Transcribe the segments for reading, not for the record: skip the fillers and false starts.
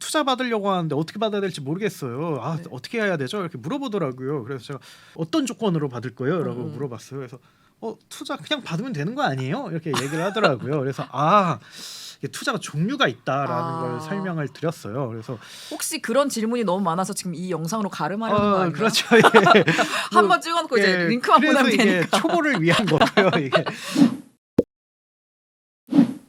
투자 받으려고 하는데 어떻게 받아야 될지 모르겠어요. 네. 어떻게 해야 되죠? 이렇게 물어보더라고요. 그래서 제가 어떤 조건으로 받을 거예요? 라고 물어봤어요. 그래서 투자 그냥 받으면 되는 거 아니에요? 이렇게 얘기를 하더라고요. 그래서 이게 투자가 종류가 있다라는 걸 설명을 드렸어요. 그래서 혹시 그런 질문이 너무 많아서 지금 이 영상으로 가름하려는 거 아닌가요? 그렇죠. 예. 한번 찍어놓고 이제 링크만 보내면 그래서 이게 되니까. 초보를 위한 거고요. 이게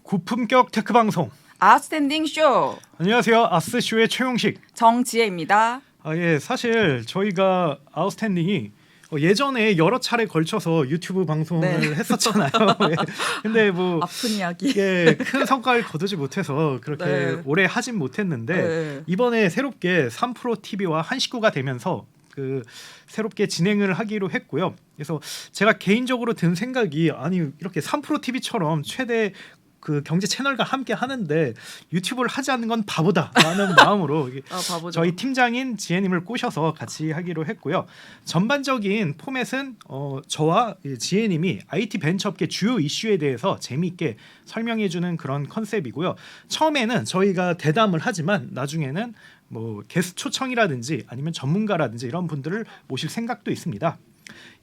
고품격 테크 방송. 아웃스탠딩 쇼 안녕하세요. 아스쇼의 최용식. 정지혜입니다. 예, 사실 저희가 아웃스탠딩이 예전에 여러 차례 걸쳐서 유튜브 방송을 네. 했었잖아요. 예. 근데 뭐 아픈 이야기. 큰 성과를 거두지 못해서 그렇게 네. 오래 하진 못했는데 네. 이번에 새롭게 3프로 TV와 한 식구가 되면서 새롭게 진행을 하기로 했고요. 그래서 제가 개인적으로 든 생각이 이렇게 3프로 TV처럼 최대 경제 채널과 함께 하는데 유튜브를 하지 않는 건 바보다라는 마음으로 바보죠. 저희 팀장인 지혜님을 꼬셔서 같이 하기로 했고요. 전반적인 포맷은 저와 지혜님이 IT 벤처업계 주요 이슈에 대해서 재미있게 설명해주는 그런 컨셉이고요. 처음에는 저희가 대담을 하지만 나중에는 뭐 게스트 초청이라든지 아니면 전문가라든지 이런 분들을 모실 생각도 있습니다.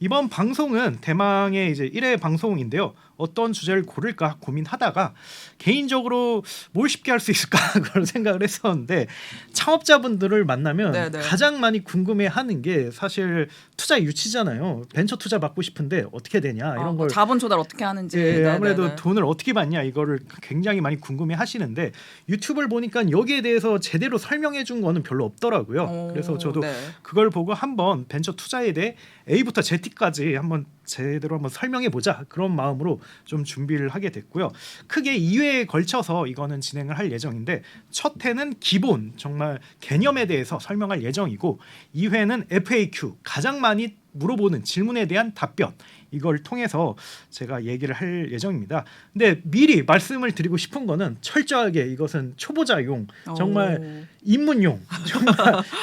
이번 방송은 대망의 이제 1회 방송인데요. 어떤 주제를 고를까 고민하다가 개인적으로 뭘 쉽게 할 수 있을까 그런 생각을 했었는데 창업자분들을 만나면 네네. 가장 많이 궁금해하는 게 사실 투자 유치잖아요. 벤처 투자 받고 싶은데 어떻게 되냐 이런 걸 자본 조달 어떻게 하는지. 예, 아무래도 네네네. 돈을 어떻게 받냐 이거를 굉장히 많이 궁금해하시는데 유튜브를 보니까 여기에 대해서 제대로 설명해 준 거는 별로 없더라고요. 그래서 저도 네. 그걸 보고 한번 벤처 투자에 대해 A부터 Z까지 한번 제대로 한번 설명해 보자 그런 마음으로 좀 준비를 하게 됐고요. 크게 2회에 걸쳐서 이거는 진행을 할 예정인데 첫 회는 기본 정말 개념에 대해서 설명할 예정이고 2회는 FAQ 가장 많이 물어보는 질문에 대한 답변 이걸 통해서 제가 얘기를 할 예정입니다. 근데 미리 말씀을 드리고 싶은 거는 철저하게 이것은 초보자용 정말 입문용 정말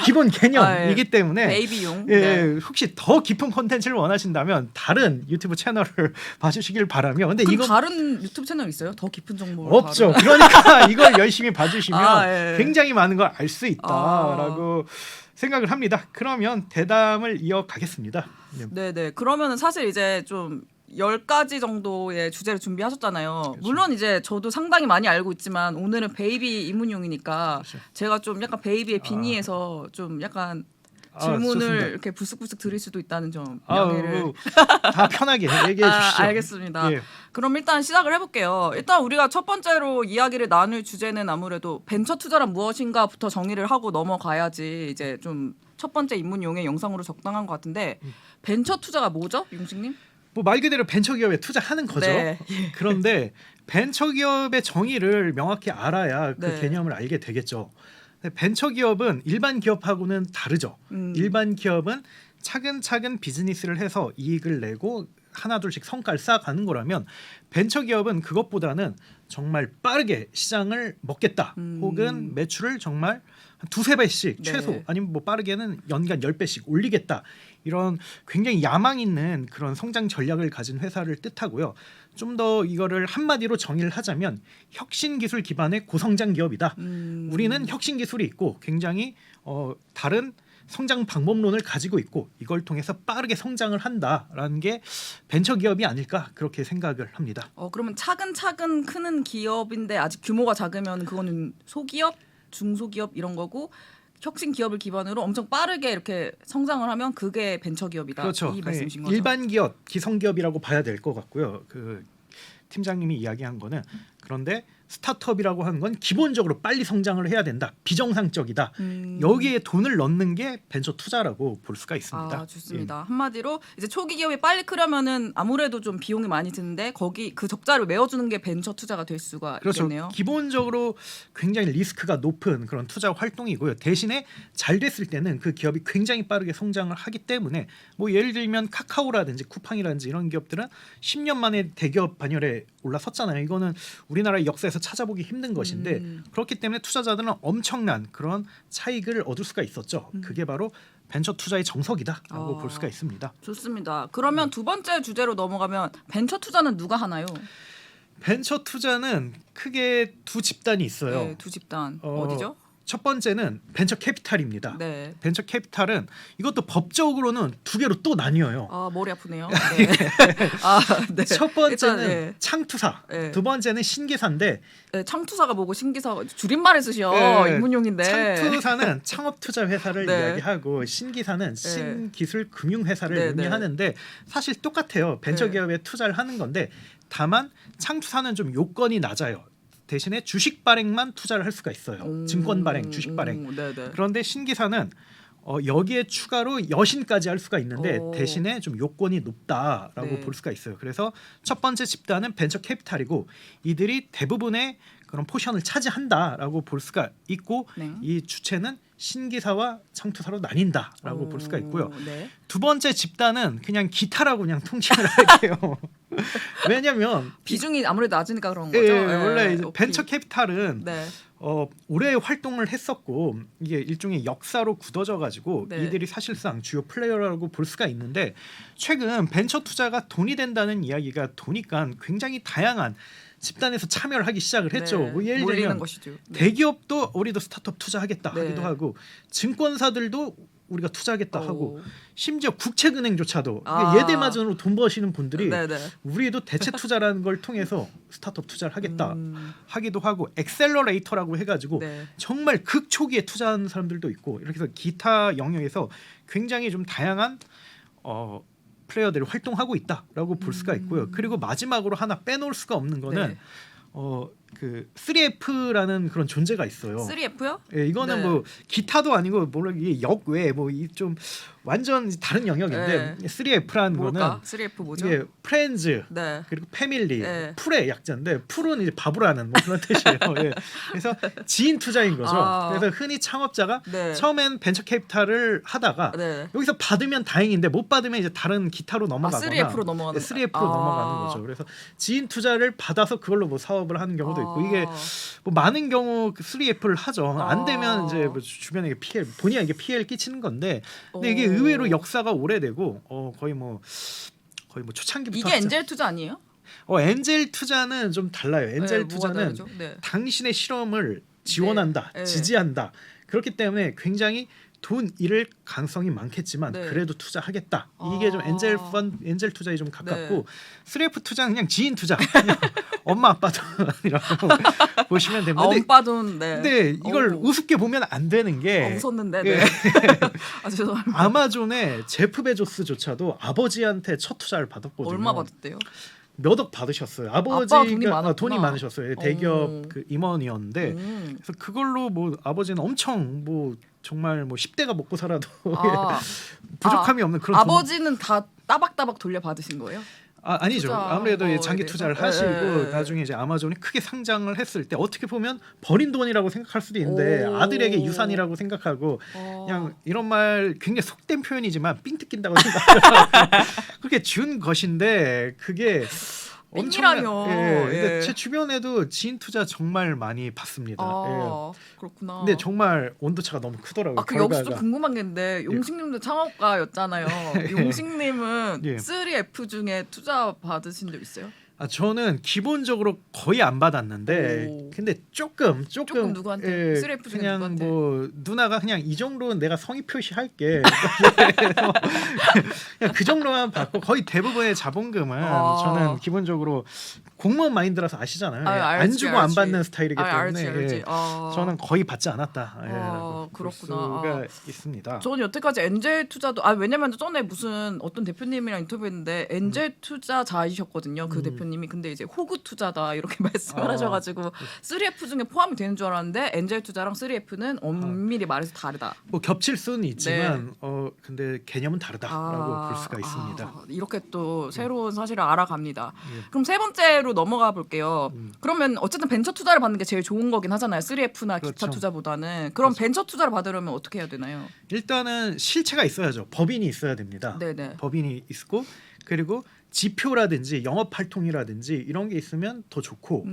기본 개념이기 때문에 베이비용. 예, 네. 혹시 더 깊은 콘텐츠를 원하신다면 다른 유튜브 채널을 봐주시길 바라며 근데 그럼 이거 다른 유튜브 채널 있어요? 더 깊은 정보 없죠. 그러니까 이걸 열심히 봐주시면 예. 굉장히 많은 걸 알 수 있다라고 생각을 합니다. 그러면 대담을 이어가겠습니다. 네네. 그러면은 사실 이제 좀 10가지 정도의 주제를 준비하셨잖아요. 그렇죠. 물론 이제 저도 상당히 많이 알고 있지만 오늘은 베이비 입문용이니까 그렇죠. 제가 좀 약간 베이비의 빙의해서 좀 약간 질문을 좋습니다. 이렇게 부스부스 드릴 수도 있다는 점 뭐 양해를 다 편하게 얘기해 주시죠. 알겠습니다. 예. 그럼 일단 시작을 해볼게요. 일단 우리가 첫 번째로 이야기를 나눌 주제는 아무래도 벤처 투자란 무엇인가부터 정의를 하고 넘어가야지 이제 좀 첫 번째 입문용의 영상으로 적당한 것 같은데 벤처 투자가 뭐죠, 용식님? 뭐 말 그대로 벤처기업에 투자하는 거죠. 네. 그런데 벤처기업의 정의를 명확히 알아야 그 네. 개념을 알게 되겠죠. 근데 벤처기업은 일반 기업하고는 다르죠. 일반 기업은 차근차근 비즈니스를 해서 이익을 내고 하나둘씩 성과를 쌓아가는 거라면 벤처기업은 그것보다는 정말 빠르게 시장을 먹겠다. 혹은 매출을 정말 한 두세 배씩 네. 최소 아니면 뭐 빠르게는 연간 10배씩 올리겠다. 이런 굉장히 야망 있는 그런 성장 전략을 가진 회사를 뜻하고요. 좀 더 이거를 한마디로 정의를 하자면 혁신 기술 기반의 고성장 기업이다. 우리는 혁신 기술이 있고 굉장히 다른 성장 방법론을 가지고 있고 이걸 통해서 빠르게 성장을 한다라는 게 벤처 기업이 아닐까 그렇게 생각을 합니다. 그러면 차근차근 크는 기업인데 아직 규모가 작으면 그거는 소기업, 중소기업 이런 거고 혁신 기업을 기반으로 엄청 빠르게 이렇게 성장을 하면 그게 벤처 기업이다. 그렇죠. 이 말씀이신 거죠? 일반 기업, 기성기업이라고 봐야 될 것 같고요. 그 팀장님이 이야기한 거는 그런데 스타트업이라고 하는 건 기본적으로 빨리 성장을 해야 된다. 비정상적이다. 여기에 돈을 넣는 게 벤처 투자라고 볼 수가 있습니다. 좋습니다. 한마디로 이제 초기 기업이 빨리 크려면은 아무래도 좀 비용이 많이 드는데 거기 그 적자를 메워주는 게 벤처 투자가 될 수가 그렇죠. 있겠네요. 기본적으로 굉장히 리스크가 높은 그런 투자 활동이고요. 대신에 잘 됐을 때는 그 기업이 굉장히 빠르게 성장을 하기 때문에 뭐 예를 들면 카카오라든지 쿠팡이라든지 이런 기업들은 10년 만에 대기업 반열에 올라섰잖아요. 이거는 우리나라의 역사에서 찾아보기 힘든 것인데 그렇기 때문에 투자자들은 엄청난 그런 차익을 얻을 수가 있었죠. 그게 바로 벤처 투자의 정석이다라고 볼 수가 있습니다. 좋습니다. 그러면 두 번째 주제로 넘어가면 벤처 투자는 누가 하나요? 벤처 투자는 크게 두 집단이 있어요. 네, 두 집단 어디죠? 첫 번째는 벤처 캐피탈입니다. 네. 벤처 캐피탈은 이것도 법적으로는 두 개로 또 나뉘어요. 아 머리 아프네요. 네. 아 네. 첫 번째는 일단, 네. 창투사, 네. 두 번째는 신기사인데 네, 창투사가 뭐고 신기사 줄임말을 쓰셔. 네. 입문용인데. 창투사는 창업투자 회사를 네. 이야기하고 신기사는 신기술 금융회사를 네, 의미하는데 사실 똑같아요. 벤처 네. 기업에 투자를 하는 건데 다만 창투사는 좀 요건이 낮아요. 대신에 주식 발행만 투자를 할 수가 있어요. 증권 발행, 주식 발행. 네네. 그런데 신기사는 여기에 추가로 여신까지 할 수가 있는데 오. 대신에 좀 요건이 높다라고 네. 볼 수가 있어요. 그래서 첫 번째 집단은 벤처 캐피탈이고 이들이 대부분의 그런 포션을 차지한다라고 볼 수가 있고 네. 이 주체는 신기사와 창투사로 나뉜다라고 볼 수가 있고요. 네. 두 번째 집단은 그냥 기타라고 그냥 통칭을 할게요. 왜냐하면 비중이 아무래도 낮으니까 그런 거죠. 예, 네. 원래 이제 오케이. 벤처 캐피탈은 네. 오래 활동을 했었고 이게 일종의 역사로 굳어져 가지고 네. 이들이 사실상 주요 플레이어라고 볼 수가 있는데 최근 벤처 투자가 돈이 된다는 이야기가 도니까 굉장히 다양한 집단에서 참여를 하기 시작을 했죠. 네. 뭐 예를 몰리는 들면 것이죠. 네. 대기업도 우리도 스타트업 투자하겠다 네. 하기도 하고 증권사들도 우리가 투자하겠다 하고 오. 심지어 국책은행조차도 아. 예대마전으로 돈 버시는 분들이 네네. 우리도 대체 투자라는 걸 통해서 스타트업 투자를 하겠다 하기도 하고 엑셀러레이터라고 해가지고 네. 정말 극초기에 투자하는 사람들도 있고 이렇게 해서 기타 영역에서 굉장히 좀 다양한 플레이어들이 활동하고 있다라고 볼 수가 있고요. 그리고 마지막으로 하나 빼놓을 수가 없는 거는 네. 그 3F라는 그런 존재가 있어요. 3F요? 예, 이거는 네. 뭐 기타도 아니고 뭐라 이게 역외 뭐 이 좀 완전 다른 영역인데 3F라는 뭘까? 거는 3F 뭐죠? 이게 프렌즈 네. 그리고 패밀리, 네. 풀의 약자인데 풀은 이제 바보라는 뭐 그런 뜻이에요. 예. 그래서 지인 투자인 거죠. 아. 그래서 흔히 창업자가 네. 처음엔 벤처 캐피탈을 하다가 네. 여기서 받으면 다행인데 못 받으면 이제 다른 기타로 넘어가거나 3F로 넘어가는 3F로 아. 넘어가는 거죠. 그래서 지인 투자를 받아서 그걸로 뭐 사업을 하는 경우도 있고 이게 아. 뭐 많은 경우 그 3F를 하죠. 안 되면 아. 이제 뭐 주변에 피해 본인에게 피해를 끼치는 건데 근데 이게 오. 의외로 역사가 오래되고 거의 뭐 초창기부터 이게 엔젤 투자 아니에요? 엔젤 투자는 좀 달라요. 엔젤 네, 뭐가 투자는 다르죠? 네. 당신의 실험을 지원한다, 네. 지지한다. 그렇기 때문에 굉장히 돈 잃을 가능성이 많겠지만 네. 그래도 투자하겠다. 이게 좀 엔젤 투자에 좀 가깝고 3F 투자는 그냥 지인 투자, 그냥 엄마 아빠 돈이라고 보시면 됩니다. 엄빠 돈. 네. 근데 이걸 어우. 우습게 보면 안 되는 게 웃었는데. 예. 네. 아 죄송합니다. 아마존의 제프 베조스조차도 아버지한테 첫 투자를 받았거든요. 얼마 받았대요? 몇 억 받으셨어요. 아빠가 돈이 많았구나. 돈이 많으셨어요. 대기업 오. 그 임원이었는데 그래서 그걸로 뭐 아버지는 엄청 뭐 정말 뭐 10대가 먹고 살아도 아. 부족함이 없는 그런 돈. 아버지는 다 따박따박 돌려 받으신 거예요? 아니죠. 투자 아무래도 거에 장기 대해서? 투자를 하시고 네. 나중에 이제 아마존이 크게 상장을 했을 때 어떻게 보면 버린 돈이라고 생각할 수도 있는데 오. 아들에게 유산이라고 생각하고 어. 그냥 이런 말 굉장히 속된 표현이지만 삥 뜯긴다고 생각하고 그렇게 준 것인데 그게 삥이라뇨. 근데 예. 제 주변에도 지인 투자 정말 많이 받습니다. 아 그렇구나. 근데 정말 온도차가 너무 크더라고요. 그 여기서 좀 결과가. 궁금한 게 있는데 용식님도 창업가였잖아요. 용식님은 예. 3F 중에 투자 받으신 적 있어요? 저는 기본적으로 거의 안 받았는데 오. 근데 조금 조금 누구한테? 3F 중에 그냥 누구한테? 뭐 누나가 그냥 이 정도는 내가 성의 표시할게 그냥 그 정도만 받고 거의 대부분의 자본금은 저는 기본적으로 공무원 마인드라서 아시잖아요. 안 알지, 주고 안 알지. 받는 스타일이기 때문에 알지. 예. 저는 거의 받지 않았다. 볼 그렇구나. 수가 있습니다. 저는 여태까지 엔젤 투자도 왜냐면 전에 무슨 어떤 대표님이랑 인터뷰했는데 엔젤 투자자이셨거든요. 그 대표님이 근데 이제 호구 투자다 이렇게 말씀을 하셔가지고 3F 중에 포함이 되는 줄 알았는데 엔젤 투자랑 3F는 엄밀히 말해서 다르다. 뭐 겹칠 수는 있지만 근데 개념은 다르다라고 볼 수가 있습니다. 이렇게 또 새로운 사실을 알아갑니다. 예. 그럼 세 번째로 넘어가 볼게요. 그러면 어쨌든 벤처 투자를 받는 게 제일 좋은 거긴 하잖아요. 3F나 기타 그렇죠. 투자보다는. 그럼 벤처 투자를 받으려면 어떻게 해야 되나요? 일단은 실체가 있어야죠. 법인이 있어야 됩니다. 네네. 법인이 있고 그리고 지표라든지 영업 활동이라든지 이런 게 있으면 더 좋고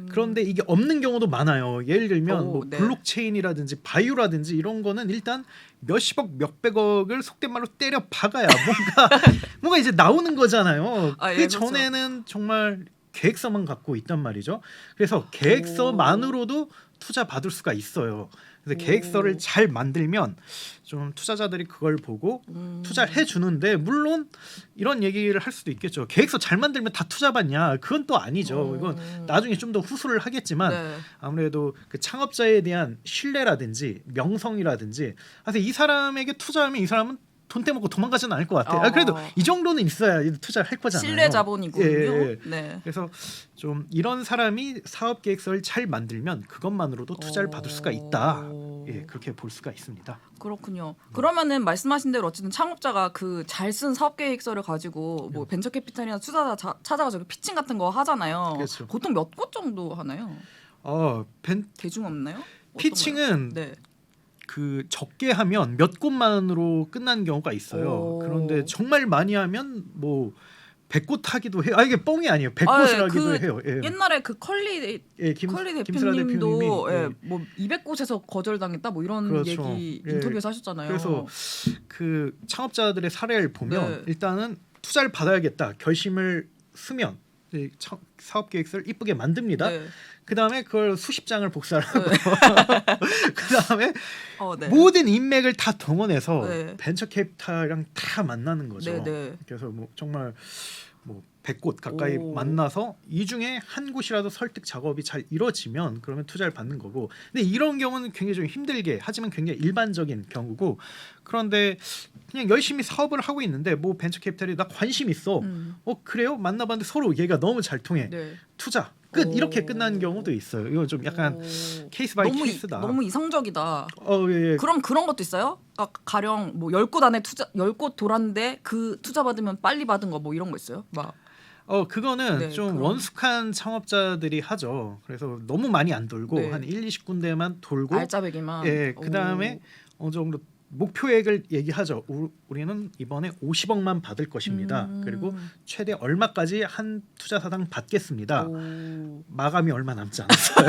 그런데 이게 없는 경우도 많아요. 예를 들면 뭐 네. 블록체인이라든지 바이오라든지 이런 거는 일단 몇십억 몇백억을 속된 말로 때려 박아야 뭔가 이제 나오는 거잖아요. 아, 예, 그 그렇죠. 전에는 정말 계획서만 갖고 있단 말이죠. 그래서 계획서만으로도 투자 받을 수가 있어요. 그래서 오. 계획서를 잘 만들면 좀 투자자들이 그걸 보고 투자를 해주는데 물론 이런 얘기를 할 수도 있겠죠. 계획서 잘 만들면 다 투자 받냐? 그건 또 아니죠. 이건 나중에 좀 더 후술을 하겠지만 네. 아무래도 그 창업자에 대한 신뢰라든지 명성이라든지 사실 이 사람에게 투자하면 이 사람은 돈 떼먹고 도망가지는 않을 것 같아요. 그래도 이 정도는 있어야 투자를 할 거잖아요. 신뢰 자본이군요. 예. 네. 그래서 좀 이런 사람이 사업 계획서를 잘 만들면 그것만으로도 투자를 받을 수가 있다. 예, 그렇게 볼 수가 있습니다. 그렇군요. 그러면은 말씀하신 대로 어쨌든 창업자가 그 잘 쓴 사업 계획서를 가지고 뭐 벤처 캐피탈이나 투자자 찾아가지고 피칭 같은 거 하잖아요. 그렇죠. 보통 몇 곳 정도 하나요? 대중 없나요? 어떤 피칭은 거요? 네. 그 적게 하면 몇 곳만으로 끝나는 경우가 있어요. 오. 그런데 정말 많이 하면 뭐 100곳 하기도 해요. 이게 뻥이 아니에요. 100곳을 아, 예, 하기도 그 해요. 예. 옛날에 그 컬리 김슬아 대표님도 대표님이, 예, 뭐 200곳에서 거절당했다 뭐 이런 그렇죠. 얘기 예. 인터뷰에서 하셨잖아요. 그래서 그 창업자들의 사례를 보면 네. 일단은 투자를 받아야겠다 결심을 쓰면 이 사업 계획서를 이쁘게 만듭니다. 네. 그 다음에 그걸 수십 장을 복사를 하고 그 다음에 네. 모든 인맥을 다 동원해서 네. 벤처 캐피탈이랑 다 만나는 거죠. 네, 네. 그래서 뭐 정말 뭐 100곳 가까이 오. 만나서 이 중에 한 곳이라도 설득 작업이 잘 이루어지면 그러면 투자를 받는 거고. 근데 이런 경우는 굉장히 좀 힘들게 하지만 굉장히 일반적인 경우고. 그런데 그냥 열심히 사업을 하고 있는데 뭐 벤처 캐피탈이 나 관심 있어. 그래요? 만나봤는데 서로 얘가 너무 잘 통해. 네. 투자 끝 오. 이렇게 끝나는 경우도 있어요. 이건 좀 약간 오. 케이스 바이 너무 케이스다. 너무 이상적이다. 예. 그럼 그런 것도 있어요? 가령 뭐 10곳 안에 10곳 돌았는데 그 투자 받으면 빨리 받은 거 뭐 이런 거 있어요? 막 그거는 네, 좀 그럼. 원숙한 창업자들이 하죠. 그래서 너무 많이 안 돌고 네. 한 1, 20군데만 돌고 알짜배기만. 예, 그다음에 어느 정도 목표액을 얘기하죠. 우리는 이번에 50억만 받을 것입니다. 그리고 최대 얼마까지 한 투자사당 받겠습니다. 오. 마감이 얼마 남지 않았어요.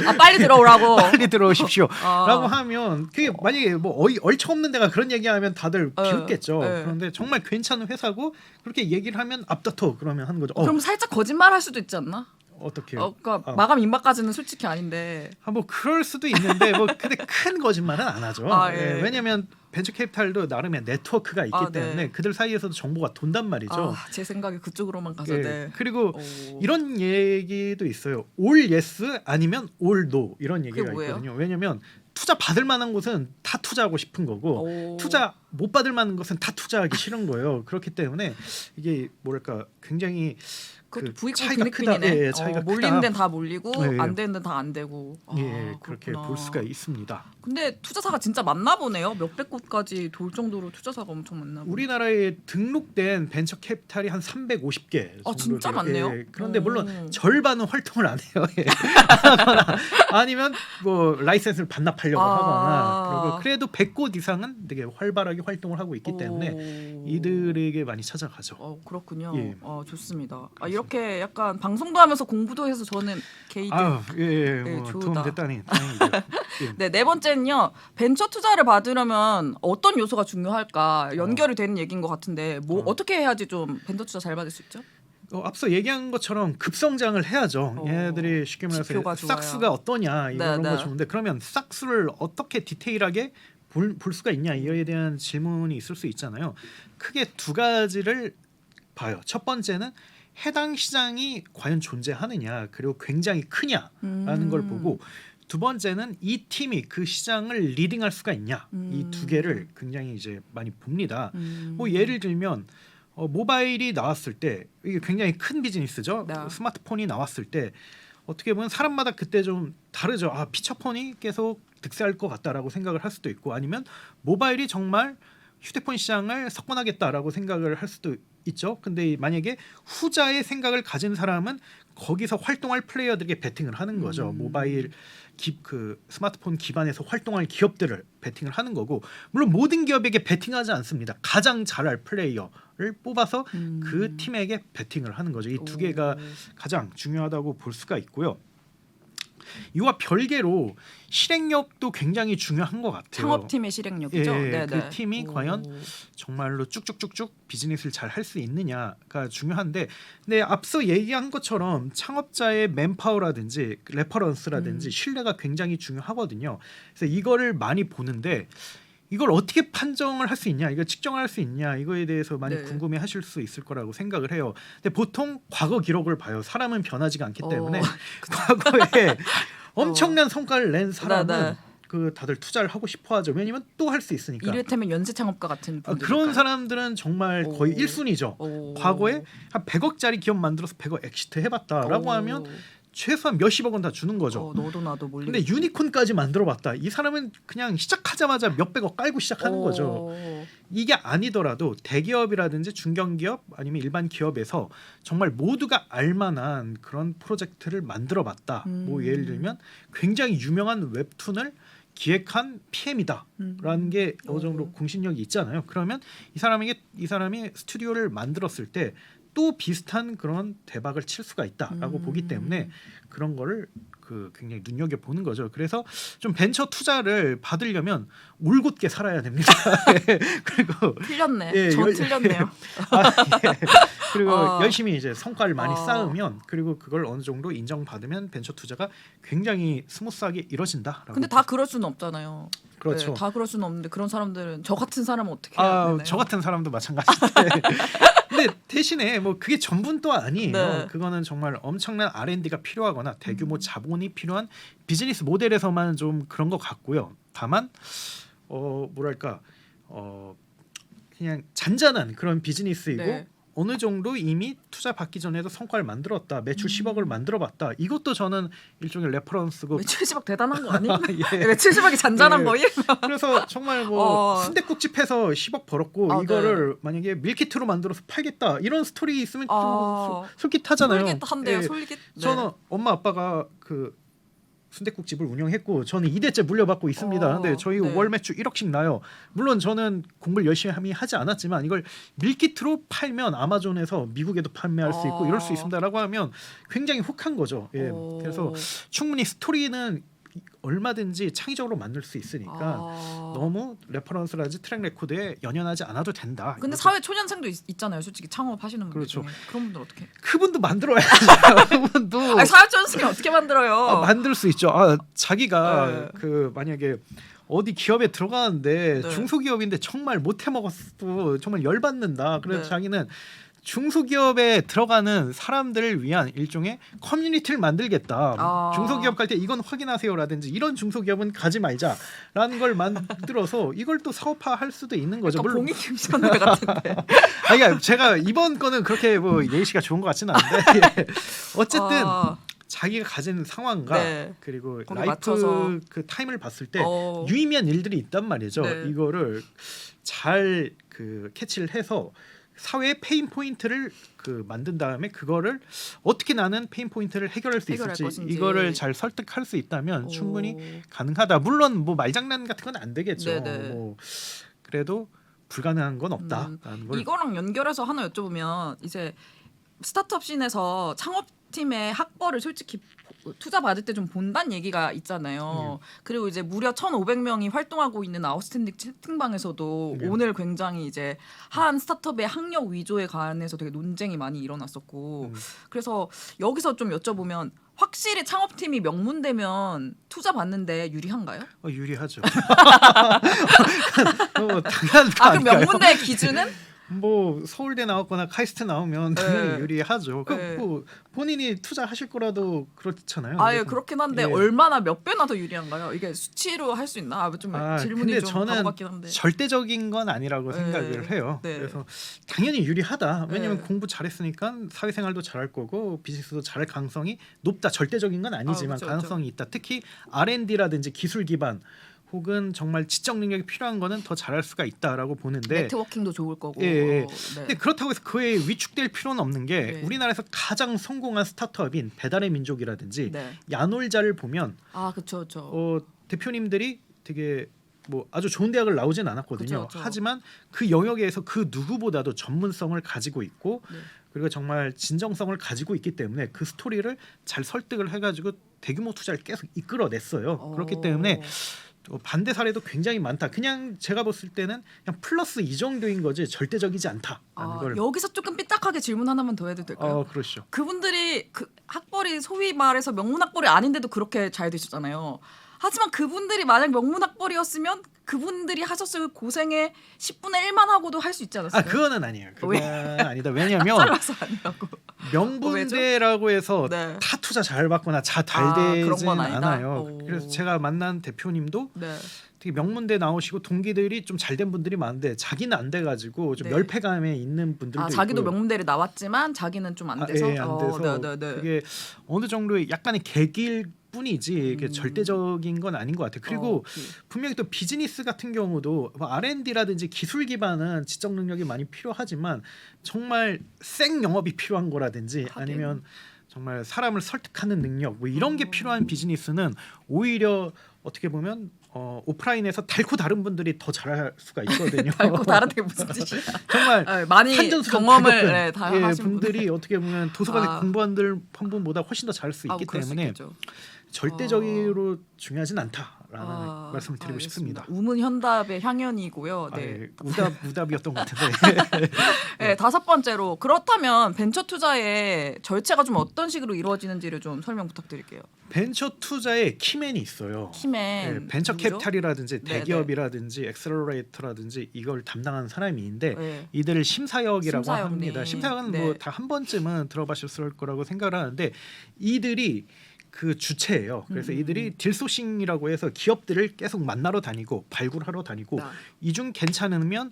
아 빨리 들어오라고. 빨리 들어오십시오. 아. 라고 하면 그게 만약에 뭐 얼처 없는 데가 그런 얘기하면 다들 비웃겠죠. 네. 그런데 정말 괜찮은 회사고 그렇게 얘기를 하면 앞다퉈 그러면 하는 거죠. 그럼 살짝 거짓말 할 수도 있지 않나? 어떻게요? 그러니까 마감 임박까지는 솔직히 아닌데. 뭐 그럴 수도 있는데 뭐 근데 큰 거짓말은 안 하죠. 아, 예. 왜냐하면 벤처 캐피탈도 나름의 네트워크가 있기 아, 때문에 네. 그들 사이에서도 정보가 돈단 말이죠. 제 생각에 그쪽으로만 가서 예. 네. 그리고 오. 이런 얘기도 있어요. 올 예스 아니면 올 노 이런 얘기가 그게 뭐예요? 있거든요. 왜냐하면 투자 받을 만한 곳은 다 투자하고 싶은 거고 오. 투자 못 받을 만한 것은 다 투자하기 싫은 거예요. 그렇기 때문에 이게 뭐랄까 굉장히 그것도 그 부익부 차이가 빈익빈이네. 크다. 예, 차이가 몰리는 크다. 데는 다 몰리고 예, 예. 안 되는 데는 다 안 되고. 예, 그렇게 그렇구나. 볼 수가 있습니다. 근데 투자사가 진짜 많나 보네요. 몇백 곳까지 돌 정도로 투자사가 엄청 많나 보네. 우리나라에 등록된 벤처 캐피탈이 한 350개 정도 진짜 돼요. 많네요. 예, 그런데 오. 물론 절반은 활동을 안 해요. 예. 아니면 뭐 라이센스를 반납하려고 하거나 그리고 그래도 100곳 이상은 되게 활발하게 활동을 하고 있기 때문에 이들에게 많이 찾아가죠. 그렇군요. 예. 좋습니다. 이렇게 약간 방송도 하면서 공부도 해서 저는 개이드. 뭐 좋다. 도움 됐다니 다행이고요. 예. 네, 네 번째는요. 벤처 투자를 받으려면 어떤 요소가 중요할까? 연결이 되는 얘기인 것 같은데 뭐 어떻게 해야지 좀 벤처 투자 잘 받을 수 있죠? 앞서 얘기한 것처럼 급성장을 해야죠. 얘네들이 쉽게 말해서 지표가 좋아요. 싹수가 어떠냐 이런 네, 거 네. 좋은데 그러면 싹수를 어떻게 디테일하게 볼 수가 있냐 이에 대한 질문이 있을 수 있잖아요. 크게 두 가지를 봐요. 첫 번째는 해당 시장이 과연 존재하느냐 그리고 굉장히 크냐라는 걸 보고 두 번째는 이 팀이 그 시장을 리딩할 수가 있냐 이 두 개를 굉장히 이제 많이 봅니다. 뭐 예를 들면 모바일이 나왔을 때 이게 굉장히 큰 비즈니스죠. 네. 스마트폰이 나왔을 때 어떻게 보면 사람마다 그때 좀 다르죠. 피처폰이 계속 득세할 것 같다라고 생각을 할 수도 있고 아니면 모바일이 정말 휴대폰 시장을 석권하겠다라고 생각을 할 수도 있죠. 근데 만약에 후자의 생각을 가진 사람은 거기서 활동할 플레이어들에게 베팅을 하는 거죠. 모바일 그 스마트폰 기반에서 활동할 기업들을 베팅을 하는 거고 물론 모든 기업에게 베팅하지 않습니다. 가장 잘할 플레이어를 뽑아서 그 팀에게 베팅을 하는 거죠. 이 두 개가 가장 중요하다고 볼 수가 있고요. 이와 별개로 실행력도 굉장히 중요한 것 같아요. 창업팀의 실행력이죠. 예, 네네. 그 팀이 오. 과연 정말로 쭉쭉쭉쭉 비즈니스를 잘 할 수 있느냐가 중요한데, 근데 앞서 얘기한 것처럼 창업자의 맨파워라든지 레퍼런스라든지 신뢰가 굉장히 중요하거든요. 그래서 이거를 많이 보는데 이걸 어떻게 판정을 할 수 있냐, 이거 측정할 수 있냐, 이거에 대해서 많이 네. 궁금해하실 수 있을 거라고 생각을 해요. 근데 보통 과거 기록을 봐요. 사람은 변하지가 않기 때문에 과거에 엄청난 성과를 낸 사람은 네. 그 다들 투자를 하고 싶어하죠. 왜냐면 또 할 수 있으니까. 이를테면 연쇄 창업가 같은 분들. 그런 사람들은 정말 거의 오. 1순위죠. 과거에 한 100억짜리 기업 만들어서 100억 엑시트 해봤다라고 하면 최소한 몇십억 원 다 주는 거죠. 너도 나도 몰리. 근데 유니콘까지 만들어봤다. 이 사람은 그냥 시작하자마자 몇백억 깔고 시작하는 거죠. 이게 아니더라도 대기업이라든지 중견기업 아니면 일반 기업에서 정말 모두가 알만한 그런 프로젝트를 만들어봤다. 뭐 예를 들면 굉장히 유명한 웹툰을 기획한 PM이다라는 게 어느 정도 공신력이 있잖아요. 그러면 이 사람이 스튜디오를 만들었을 때 또 비슷한 그런 대박을 칠 수가 있다라고 보기 때문에 그런 거를 굉장히 눈여겨 보는 거죠. 그래서 좀 벤처 투자를 받으려면 올곧게 살아야 됩니다. 그리고 틀렸네. 예, 전 틀렸네요. 그리고 열심히 이제 성과를 많이 쌓으면, 그리고 그걸 어느 정도 인정받으면 벤처 투자가 굉장히 스무스하게 이루어진다. 근데 다 그럴 수는 없잖아요. 그렇죠. 네, 다 그럴 수는 없는데 그런 사람들은 저 같은 사람은 어떻게 해야 되나요? 저 같은 사람도 마찬가지인데 근데 대신에 뭐 그게 전부는 또 아니에요. 네. 그거는 정말 엄청난 R&D가 필요하거나 대규모 자본이 필요한 비즈니스 모델에서만 좀 그런 것 같고요. 다만 뭐랄까 그냥 잔잔한 그런 비즈니스이고 네. 어느 정도 이미 투자 받기 전에도 성과를 만들었다, 매출 10억을 만들어봤다. 이것도 저는 일종의 레퍼런스고. 매출 10억 대단한 거 아니에요? 예. 매출 10억이 잔잔한 예. 거예요? 그래서 정말 뭐 순댓국집해서 10억 벌었고 이거를 만약에 밀키트로 만들어서 팔겠다, 이런 스토리 있으면 좀 솔깃하잖아요. 솔깃한데요, 예. 솔깃. 네. 저는 엄마 아빠가 그 순댓국집을 운영했고 저는 2대째 물려받고 있습니다. 근데 저희 네. 월 매출 1억씩 나요. 물론 저는 공부를 열심히 하지 않았지만 이걸 밀키트로 팔면 아마존에서 미국에도 판매할 수 있고 이럴 수 있습니다라고 하면 굉장히 혹한 거죠. 예. 그래서 충분히 스토리는 얼마든지 창의적으로 만들 수 있으니까 너무 레퍼런스라든지 트랙 레코드에 연연하지 않아도 된다. 근데 사회 초년생도 있잖아요. 솔직히 창업하시는 분들 그렇죠. 중에. 그런 분들 어떻게? 그분도 만들어야죠. 그분도 사회 초년생이 어떻게 만들어요? 만들 수 있죠. 자기가 만약에 어디 기업에 들어가는데 중소기업인데 정말 못해 먹었어도 정말 열받는다. 그래서 자기는 중소기업에 들어가는 사람들을 위한 일종의 커뮤니티를 만들겠다. 중소기업 갈 때 이건 확인하세요라든지 이런 중소기업은 가지 말자라는 걸 만들어서 이걸 또 사업화할 수도 있는 거죠. 물론 공익미션들 같은데. 아니, 제가 이번 거는 그렇게 뭐 예시가 좋은 것 같지는 않은데 어쨌든 자기가 가진 상황과 그리고 라이프 맞춰서. 그 타임을 봤을 때 유의미한 일들이 있단 말이죠. 이거를 잘 캐치를 해서 사회의 페인 포인트를 만든 다음에 그거를 어떻게 나는 페인 포인트를 해결할 수 있을지 것인지. 이거를 잘 설득할 수 있다면 충분히 가능하다. 물론 뭐 말장난 같은 건 안 되겠죠. 뭐 그래도 불가능한 건 없다. 이거랑 연결해서 하나 여쭤보면 이제 스타트업 씬에서 창업팀의 학벌을 솔직히 투자 받을 때 좀 본다는 얘기가 있잖아요. 그리고 이제 무려 1,500명이 활동하고 있는 아웃스탠딩 채팅방에서도 오늘 굉장히 이제 한 스타트업의 학력 위조에 관해서 되게 논쟁이 많이 일어났었고 그래서 여기서 좀 여쭤보면 확실히 창업팀이 명문되면 투자 받는데 유리한가요? 유리하죠. 당연한 거 그럼 명문대의 기준은? 뭐 서울대 나왔거나 카이스트 나오면 당연히 유리하죠. 뭐 본인이 투자하실 거라도 그렇잖아요. 그렇긴 한데 얼마나 몇 배나 더 유리한가요? 이게 수치로 할 수 있나? 좀 질문이 근데 좀 저는 바보 같긴 한데. 절대적인 건 아니라고 생각을 해요. 그래서 당연히 유리하다. 왜냐면 공부 잘했으니까 사회생활도 잘할 거고 비즈니스도 잘할 가능성이 높다. 절대적인 건 아니지만 가능성이 있다. 특히 R&D라든지 기술 기반 혹은 정말 지적 능력이 필요한 거는 더 잘할 수가 있다라고 보는데 네트워킹도 좋을 거고. 근데 그렇다고 해서 그에 위축될 필요는 없는 게 우리나라에서 가장 성공한 스타트업인 배달의 민족이라든지 야놀자를 보면 그렇죠. 대표님들이 되게 뭐 아주 좋은 대학을 나오진 않았거든요. 하지만 그 영역에서 그 누구보다도 전문성을 가지고 있고 그리고 정말 진정성을 가지고 있기 때문에 그 스토리를 잘 설득을 해가지고 대규모 투자를 계속 이끌어냈어요. 그렇기 때문에 반대 사례도 굉장히 많다. 그냥 제가 봤을 때는 그냥 플러스 이 정도인 거지 절대적이지 않다라는 걸. 여기서 조금 삐딱하게 질문 하나만 더 해도 될까요? 그렇죠. 그분들이 그 학벌이 소위 말해서 명문학벌이 아닌데도 그렇게 잘 되셨잖아요. 하지만 그분들이 만약 명문학벌이었으면 그분들이 하셨을 고생의 10분의 1만 하고도 할 수 있지 않았어요? 그거는 아니에요. 그건 왜? 아니다. 왜냐면 잘라서 아니라고. 명분대라고 해서 네. 다 투자 잘 받거나 잘 그런 되진 건 아니다? 않아요. 그래서 제가 만난 대표님도 네. 되게 명문대 나오시고 동기들이 좀 잘된 분들이 많은데 자기는 안 돼가지고 좀 네. 열패감에 있는 분들도 자기도 있고요. 명문대를 나왔지만 자기는 좀 안 돼서. 안 돼서 네. 그게 어느 정도의 약간의 계기일 뿐이지 이게 절대적인 건 아닌 것 같아요. 그리고 분명히 또 비즈니스 같은 경우도 뭐 R&D라든지 기술 기반은 지적 능력이 많이 필요하지만 정말 생 영업이 필요한 거라든지 아니면 정말 사람을 설득하는 능력 뭐 이런 게 필요한 비즈니스는 오히려 어떻게 보면 오프라인에서 달고 다른 분들이 더 잘할 수가 있거든요. 달고 다른 게 무슨 뜻이야? 정말 많이 한전수전 경험을 다 다 하신 분들이 어떻게 보면 도서관에 공부한 분보다 훨씬 더 잘할 수 있기 때문에 절대적으로 중요하진 않다라는 말씀을 드리고 싶습니다. 우문현답의 향연이고요. 네. 우답이었던 것 같은데. 네, 다섯 번째로 그렇다면 벤처 투자의 절차가 좀 어떤 식으로 이루어지는지를 좀 설명 부탁드릴게요. 벤처 투자에 키맨이 있어요. 키맨. 벤처 누구죠? 캐피탈이라든지 대기업이라든지 엑셀러레이터라든지 이걸 담당하는 사람이 있는데 이들을 심사역이라고 합니다. 심사역은 뭐 다 한 번쯤은 들어보셨을 거라고 생각을 하는데 이들이 그 주체예요. 그래서 이들이 딜소싱이라고 해서 기업들을 계속 만나러 다니고 발굴하러 다니고 이 중 괜찮으면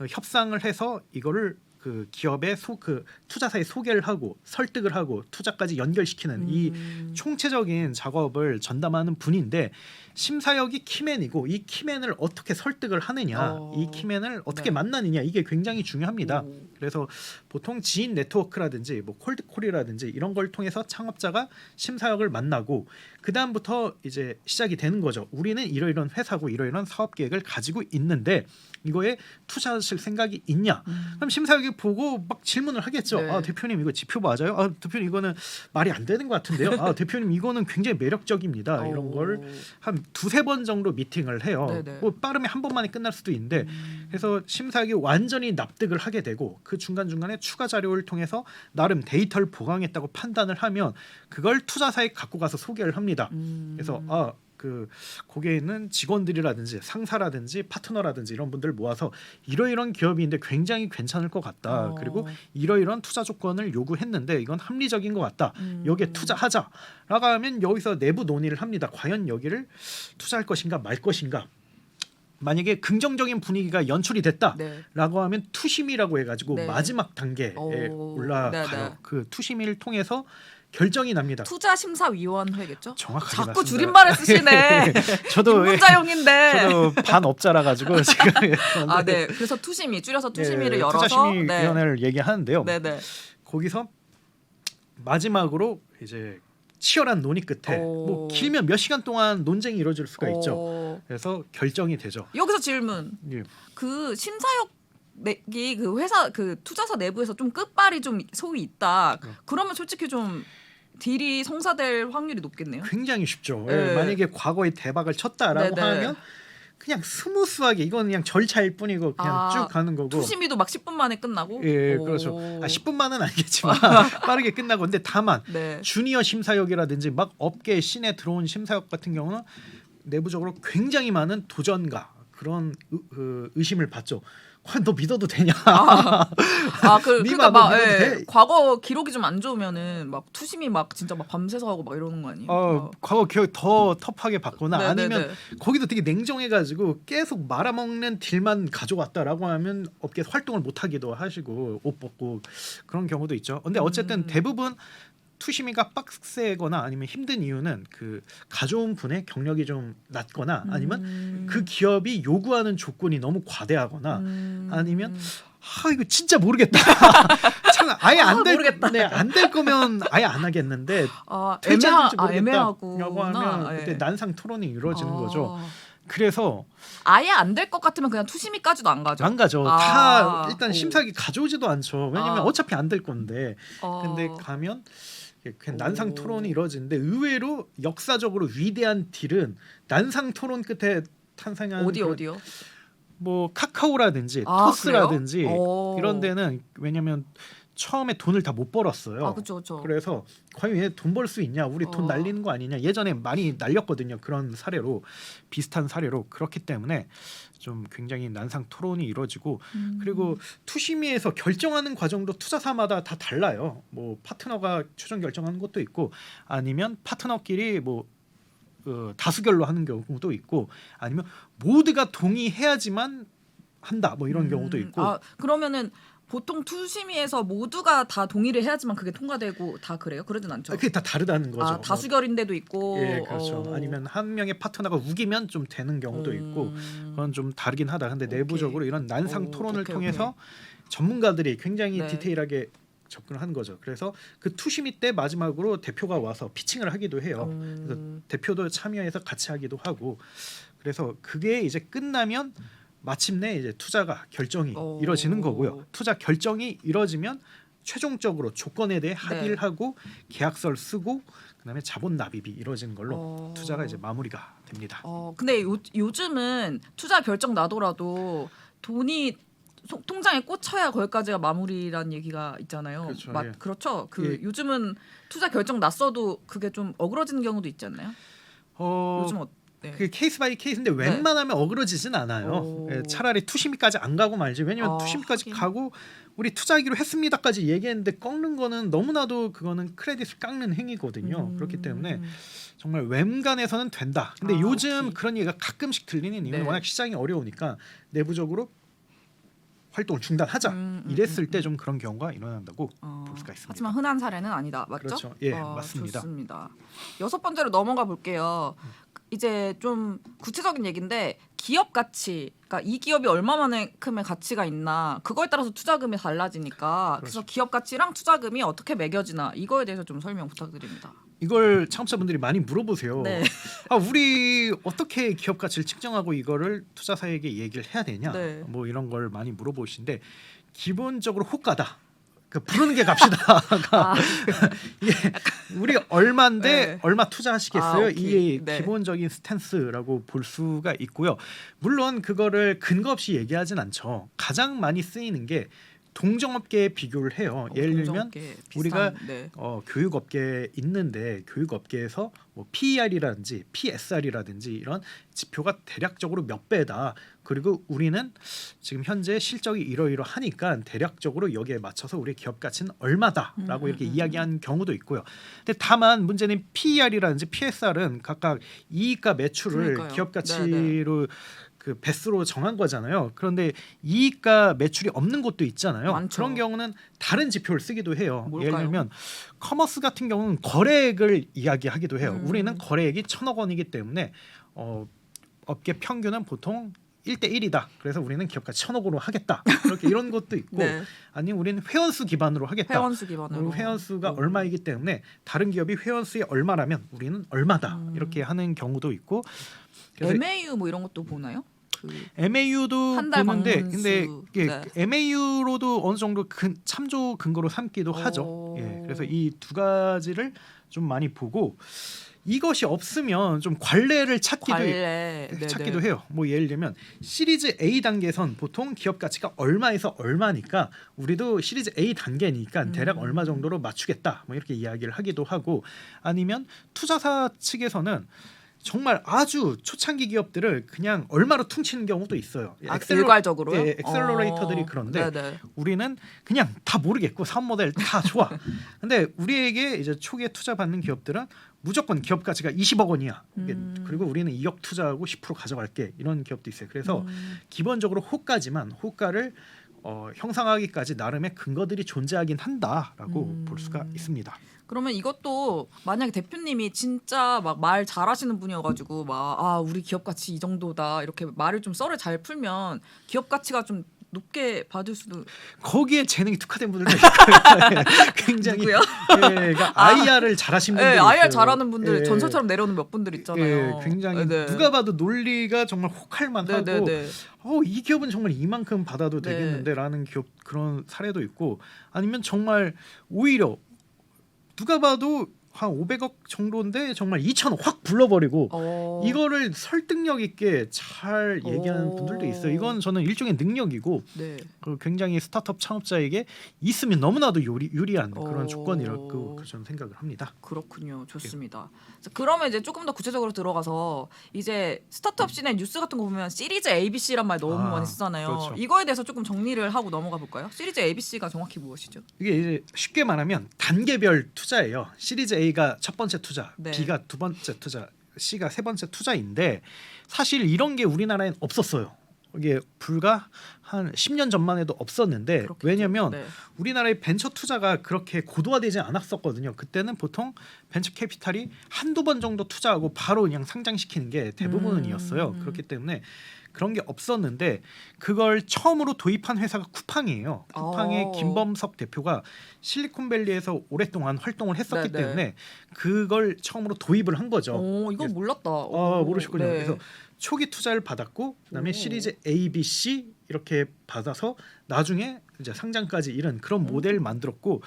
협상을 해서 이거를 그 기업의 그 투자사에 소개를 하고 설득을 하고 투자까지 연결시키는 이 총체적인 작업을 전담하는 분인데 심사역이 키맨이고 이 키맨을 어떻게 설득을 하느냐 이 키맨을 어떻게 만나느냐 이게 굉장히 중요합니다. 그래서 보통 지인 네트워크라든지 뭐 콜드콜이라든지 이런 걸 통해서 창업자가 심사역을 만나고 그 다음부터 이제 시작이 되는 거죠. 우리는 이러이러한 회사고 이러이러한 사업 계획을 가지고 있는데 이거에 투자하실 생각이 있냐? 그럼 심사역이 보고 막 질문을 하겠죠. 네. 아 대표님 이거 지표 맞아요? 아 대표님 이거는 말이 안 되는 것 같은데요. 아 대표님 이거는 굉장히 매력적입니다. 이런 걸 한 두세 번 정도 미팅을 해요. 뭐 빠르면 한 번만에 끝날 수도 있는데 그래서 심사역이 완전히 납득을 하게 되고 그 중간중간에 추가 자료를 통해서 나름 데이터를 보강했다고 판단을 하면 그걸 투자사에 갖고 가서 소개를 합니다. 그래서 그 거기에 있는 직원들이라든지 상사라든지 파트너라든지 이런 분들 모아서 이러이러한 기업인데 굉장히 괜찮을 것 같다. 그리고 이러이러한 투자 조건을 요구했는데 이건 합리적인 것 같다. 여기에 투자하자라고 하면 여기서 내부 논의를 합니다. 과연 여기를 투자할 것인가 말 것인가. 만약에 긍정적인 분위기가 연출이 됐다라고 하면 투심이라고 해가지고 마지막 단계에 올라가요. 그 투심을 통해서 결정이 납니다. 투자심사위원회겠죠? 정확하게 자꾸 맞습니다. 줄임말을 쓰시네. 저도 문자용인데. 저도 반업자라 가지고 지금 네. 그래서 투심이 줄여서 투심위를 열어서 투자심의위원회를 얘기하는데요. 네네. 거기서 마지막으로 이제 치열한 논의 끝에 뭐 길면 몇 시간 동안 논쟁이 이루어질 수가 있죠. 그래서 결정이 되죠. 여기서 질문. 그 심사역 이 그 회사 그 투자사 내부에서 좀 끝발이 좀 소위 있다. 그러면 솔직히 좀 딜이 성사될 확률이 높겠네요. 굉장히 쉽죠. 만약에 과거에 대박을 쳤다라고 하면 그냥 스무스하게 이건 그냥 절차일 뿐이고 그냥 쭉 가는 거고. 투심이도 막 10분 만에 끝나고. 그렇죠. 10분만은 아니겠지만 빠르게 끝나고. 근데 다만 주니어 심사역이라든지 막 업계 씬에 들어온 심사역 같은 경우는 내부적으로 굉장히 많은 도전과 그런 의심을 받죠. 너 믿어도 되냐? 그러니까 막 과거 기록이 좀 안 좋으면은 막 투심이 막 진짜 막 밤새서 하고 막 이러는 거 아니에요? 과거 기억 더 터프하게 받거나 아니면 거기도 되게 냉정해가지고 계속 말아먹는 딜만 가져왔다라고 하면 업계에서 활동을 못하기도 하시고 옷 벗고 그런 경우도 있죠. 근데 어쨌든 대부분 투심이가 빡세거나 아니면 힘든 이유는 그 가져온 분의 경력이 좀 낮거나 아니면 그 기업이 요구하는 조건이 너무 과대하거나 아니면 이거 진짜 모르겠다. 참 아예 안 될 거면 아예 안 하겠는데 애매하고 하면 그때 난상 토론이 이루어지는 거죠. 그래서 아예 안 될 것 같으면 그냥 투심이까지도 안 가죠. 안 가죠. 아, 다 일단 오. 심사기 가져오지도 않죠. 왜냐면 아. 어차피 안 될 건데. 어. 근데 가면 그냥 오. 난상 토론이 이루어지는데 의외로 역사적으로 위대한 딜은 난상 토론 끝에 탄생한 그런 어디요? 뭐 카카오라든지 아, 토스라든지 그래요? 오. 이런 데는 왜냐면 처음에 돈을 다 못 벌었어요. 아, 그렇죠. 그래서 과연 얘 돈 벌 수 있냐? 우리 돈 어. 날리는 거 아니냐? 예전에 많이 날렸거든요. 그런 사례로 비슷한 사례로 그렇기 때문에 좀 굉장히 난상 토론이 이루어지고 그리고 투심위에서 결정하는 과정도 투자사마다 다 달라요. 뭐 파트너가 최종 결정하는 것도 있고 아니면 파트너끼리 뭐 다수결로 하는 경우도 있고 아니면 모두가 동의해야지만 한다. 뭐 이런 경우도 있고. 아, 그러면은 보통 투심위에서 모두가 다 동의를 해야지만 그게 통과되고 다 그래요? 그러진 않죠. 그게 다 다르다는 거죠. 아, 다수결인데도 있고. 예, 그렇죠. 어. 아니면 한 명의 파트너가 우기면 좀 되는 경우도 있고 그건 좀 다르긴 하다. 근데 오케이. 내부적으로 이런 난상 오, 토론을 오케이, 통해서 전문가들이 굉장히 네. 디테일하게 접근을 하는 거죠. 그래서 그 투심위 때 마지막으로 대표가 와서 피칭을 하기도 해요. 그래서 대표도 참여해서 같이 하기도 하고 그래서 그게 이제 끝나면 마침내 이제 투자가 결정이 오. 이루어지는 거고요. 투자 결정이 이루어지면 최종적으로 조건에 대해 합의를 하고 계약서를 쓰고 그다음에 자본 납입이 이루어지는 걸로 투자가 이제 마무리가 됩니다. 근데 요즘은 투자 결정 나더라도 돈이 통장에 꽂혀야 거기까지가 마무리라는 얘기가 있잖아요. 그렇죠. 예. 그렇죠. 예. 요즘은 투자 결정 났어도 그게 좀 어그러지는 경우도 있지 않나요? 요즘 네. 그 케이스 바이 케이스인데 웬만하면 어그러지진 않아요. 오. 예, 차라리 투심이까지 안 가고 말지. 왜냐면 투심까지 하긴. 가고 우리 투자하기로 했습니다까지 얘기했는데 꺾는 거는 너무나도 그거는 크레딧을 깎는 행위거든요. 그렇기 때문에 정말 웬간에서는 된다. 근데 요즘 오케이. 그런 얘기가 가끔씩 들리는 이유는 네. 워낙 시장이 어려우니까 내부적으로 활동을 중단하자 이랬을 때 좀 그런 경우가 일어난다고 볼 수가 있습니다. 하지만 흔한 사례는 아니다. 맞죠? 그렇죠. 예, 맞습니다. 좋습니다. 6번째로 넘어가 볼게요. 이제 좀 구체적인 얘기인데 기업 가치, 그러니까 이 기업이 얼마만큼의 가치가 있나 그거에 따라서 투자금이 달라지니까 그래서 그렇죠. 기업 가치랑 투자금이 어떻게 매겨지나 이거에 대해서 좀 설명 부탁드립니다. 이걸 창업자분들이 많이 물어보세요. 네. 우리 어떻게 기업 가치를 측정하고 이거를 투자사에게 얘기를 해야 되냐? 네. 뭐 이런 걸 많이 물어보시는데 기본적으로 호가다. 그 부르는 게 값이다가 이게 우리 얼마인데 네. 얼마 투자하시겠어요? 오케이. 이게 네. 기본적인 스탠스라고 볼 수가 있고요. 물론 그거를 근거 없이 얘기하진 않죠. 가장 많이 쓰이는 게 동종업계에 비교를 해요. 예를 들면 우리가 교육업계에 있는데 교육업계에서 뭐 PER이라든지 PSR이라든지 이런 지표가 대략적으로 몇 배다. 그리고 우리는 지금 현재 실적이 이러이러하니까 대략적으로 여기에 맞춰서 우리의 기업 가치는 얼마다라고 이렇게 이야기한 경우도 있고요. 근데 다만 문제는 PER이라든지 PSR은 각각 이익과 매출을 그러니까요. 기업 가치로 그 배수로 정한 거잖아요. 그런데 이익과 매출이 없는 곳도 있잖아요. 많죠. 그런 경우는 다른 지표를 쓰기도 해요. 뭘까요? 예를 들면 커머스 같은 경우는 거래액을 이야기하기도 해요. 우리는 거래액이 1,000억 원이기 때문에 업계 평균은 보통 1대1이다. 그래서 우리는 기업가치 1,000억으로 하겠다. 이렇게 이런 것도 있고 네. 아니면 우리는 회원수 기반으로 하겠다. 회원수 기반으로. 우리 회원수가 얼마이기 때문에 다른 기업이 회원수에 얼마라면 우리는 얼마다. 이렇게 하는 경우도 있고 그래서 MAU 뭐 이런 것도 보나요? MAU도 한달 보는데 방문수. 근데 이게 네. MAU로도 어느 정도 참조 근거로 삼기도 하죠. 예, 그래서 이 두 가지를 좀 많이 보고 이것이 없으면 좀 관례를 찾기도 해요. 뭐 예를 들면 시리즈 A 단계선 보통 기업 가치가 얼마에서 얼마니까 우리도 시리즈 A 단계니까 대략 얼마 정도로 맞추겠다. 뭐 이렇게 이야기를 하기도 하고 아니면 투자사 측에서는 정말 아주 초창기 기업들을 그냥 얼마로 퉁치는 경우도 있어요. 일괄적으로요? 예, 엑셀러레이터들이 그런데 네네. 우리는 그냥 다 모르겠고 사업 모델 다 좋아. 근데 우리에게 이제 초기에 투자 받는 기업들은 무조건 기업 가치가 20억 원이야. 그리고 우리는 2억 투자하고 10% 가져갈게. 이런 기업도 있어요. 그래서 기본적으로 호가지만 호가를 형성하기까지 나름의 근거들이 존재하긴 한다라고 볼 수가 있습니다. 그러면 이것도 만약에 대표님이 진짜 막 말 잘하시는 분이어가지고 우리 기업 가치 이 정도다 이렇게 말을 좀 썰을 잘 풀면 기업 가치가 좀 높게 받을 수도 거기에 재능이 특화된 분들도 있어요. 굉장히 누구요? 그러니까 IR을 잘하신 분들이 네, 있어요. IR 잘하는 분들 예. 전설처럼 내려오는 몇 분들 있잖아요. 굉장히 네. 누가 봐도 논리가 정말 혹할만하고 네. 이 기업은 정말 이만큼 받아도 네. 되겠는데라는 기업 그런 사례도 있고 아니면 정말 오히려 누가 봐도 한 500억 정도인데 정말 2천억 확 불러버리고 이거를 설득력 있게 잘 얘기하는 분들도 있어요. 이건 저는 일종의 능력이고 네. 굉장히 스타트업 창업자에게 있으면 너무나도 유리한 그런 조건이라고 저는 생각을 합니다. 그렇군요. 좋습니다. 자, 그러면 이제 조금 더 구체적으로 들어가서 이제 스타트업 씬의 뉴스 같은 거 보면 시리즈 ABC란 말 너무 많이 쓰잖아요. 그렇죠. 이거에 대해서 조금 정리를 하고 넘어가 볼까요? 시리즈 ABC가 정확히 무엇이죠? 이게 이제 쉽게 말하면 단계별 투자예요. 시리즈 A가 첫 번째 투자, 네. B가 두 번째 투자, C가 세 번째 투자인데 사실 이런 게 우리나라엔 없었어요. 이게 불과 한 10년 전만 해도 없었는데 그렇겠죠. 왜냐하면 네. 우리나라의 벤처 투자가 그렇게 고도화되지 않았었거든요. 그때는 보통 벤처 캐피탈이 한두 번 정도 투자하고 바로 그냥 상장시키는 게 대부분이었어요. 그렇기 때문에 그런 게 없었는데 그걸 처음으로 도입한 회사가 쿠팡이에요. 쿠팡의 김범석 대표가 실리콘밸리에서 오랫동안 활동을 했었기 네네. 때문에 그걸 처음으로 도입을 한 거죠. 이건 몰랐다. 모르셨군요. 네. 그래서 초기 투자를 받았고 그다음에 오. 시리즈 A, B, C 이렇게 받아서 나중에 이제 상장까지 이런 그런 모델을 만들었고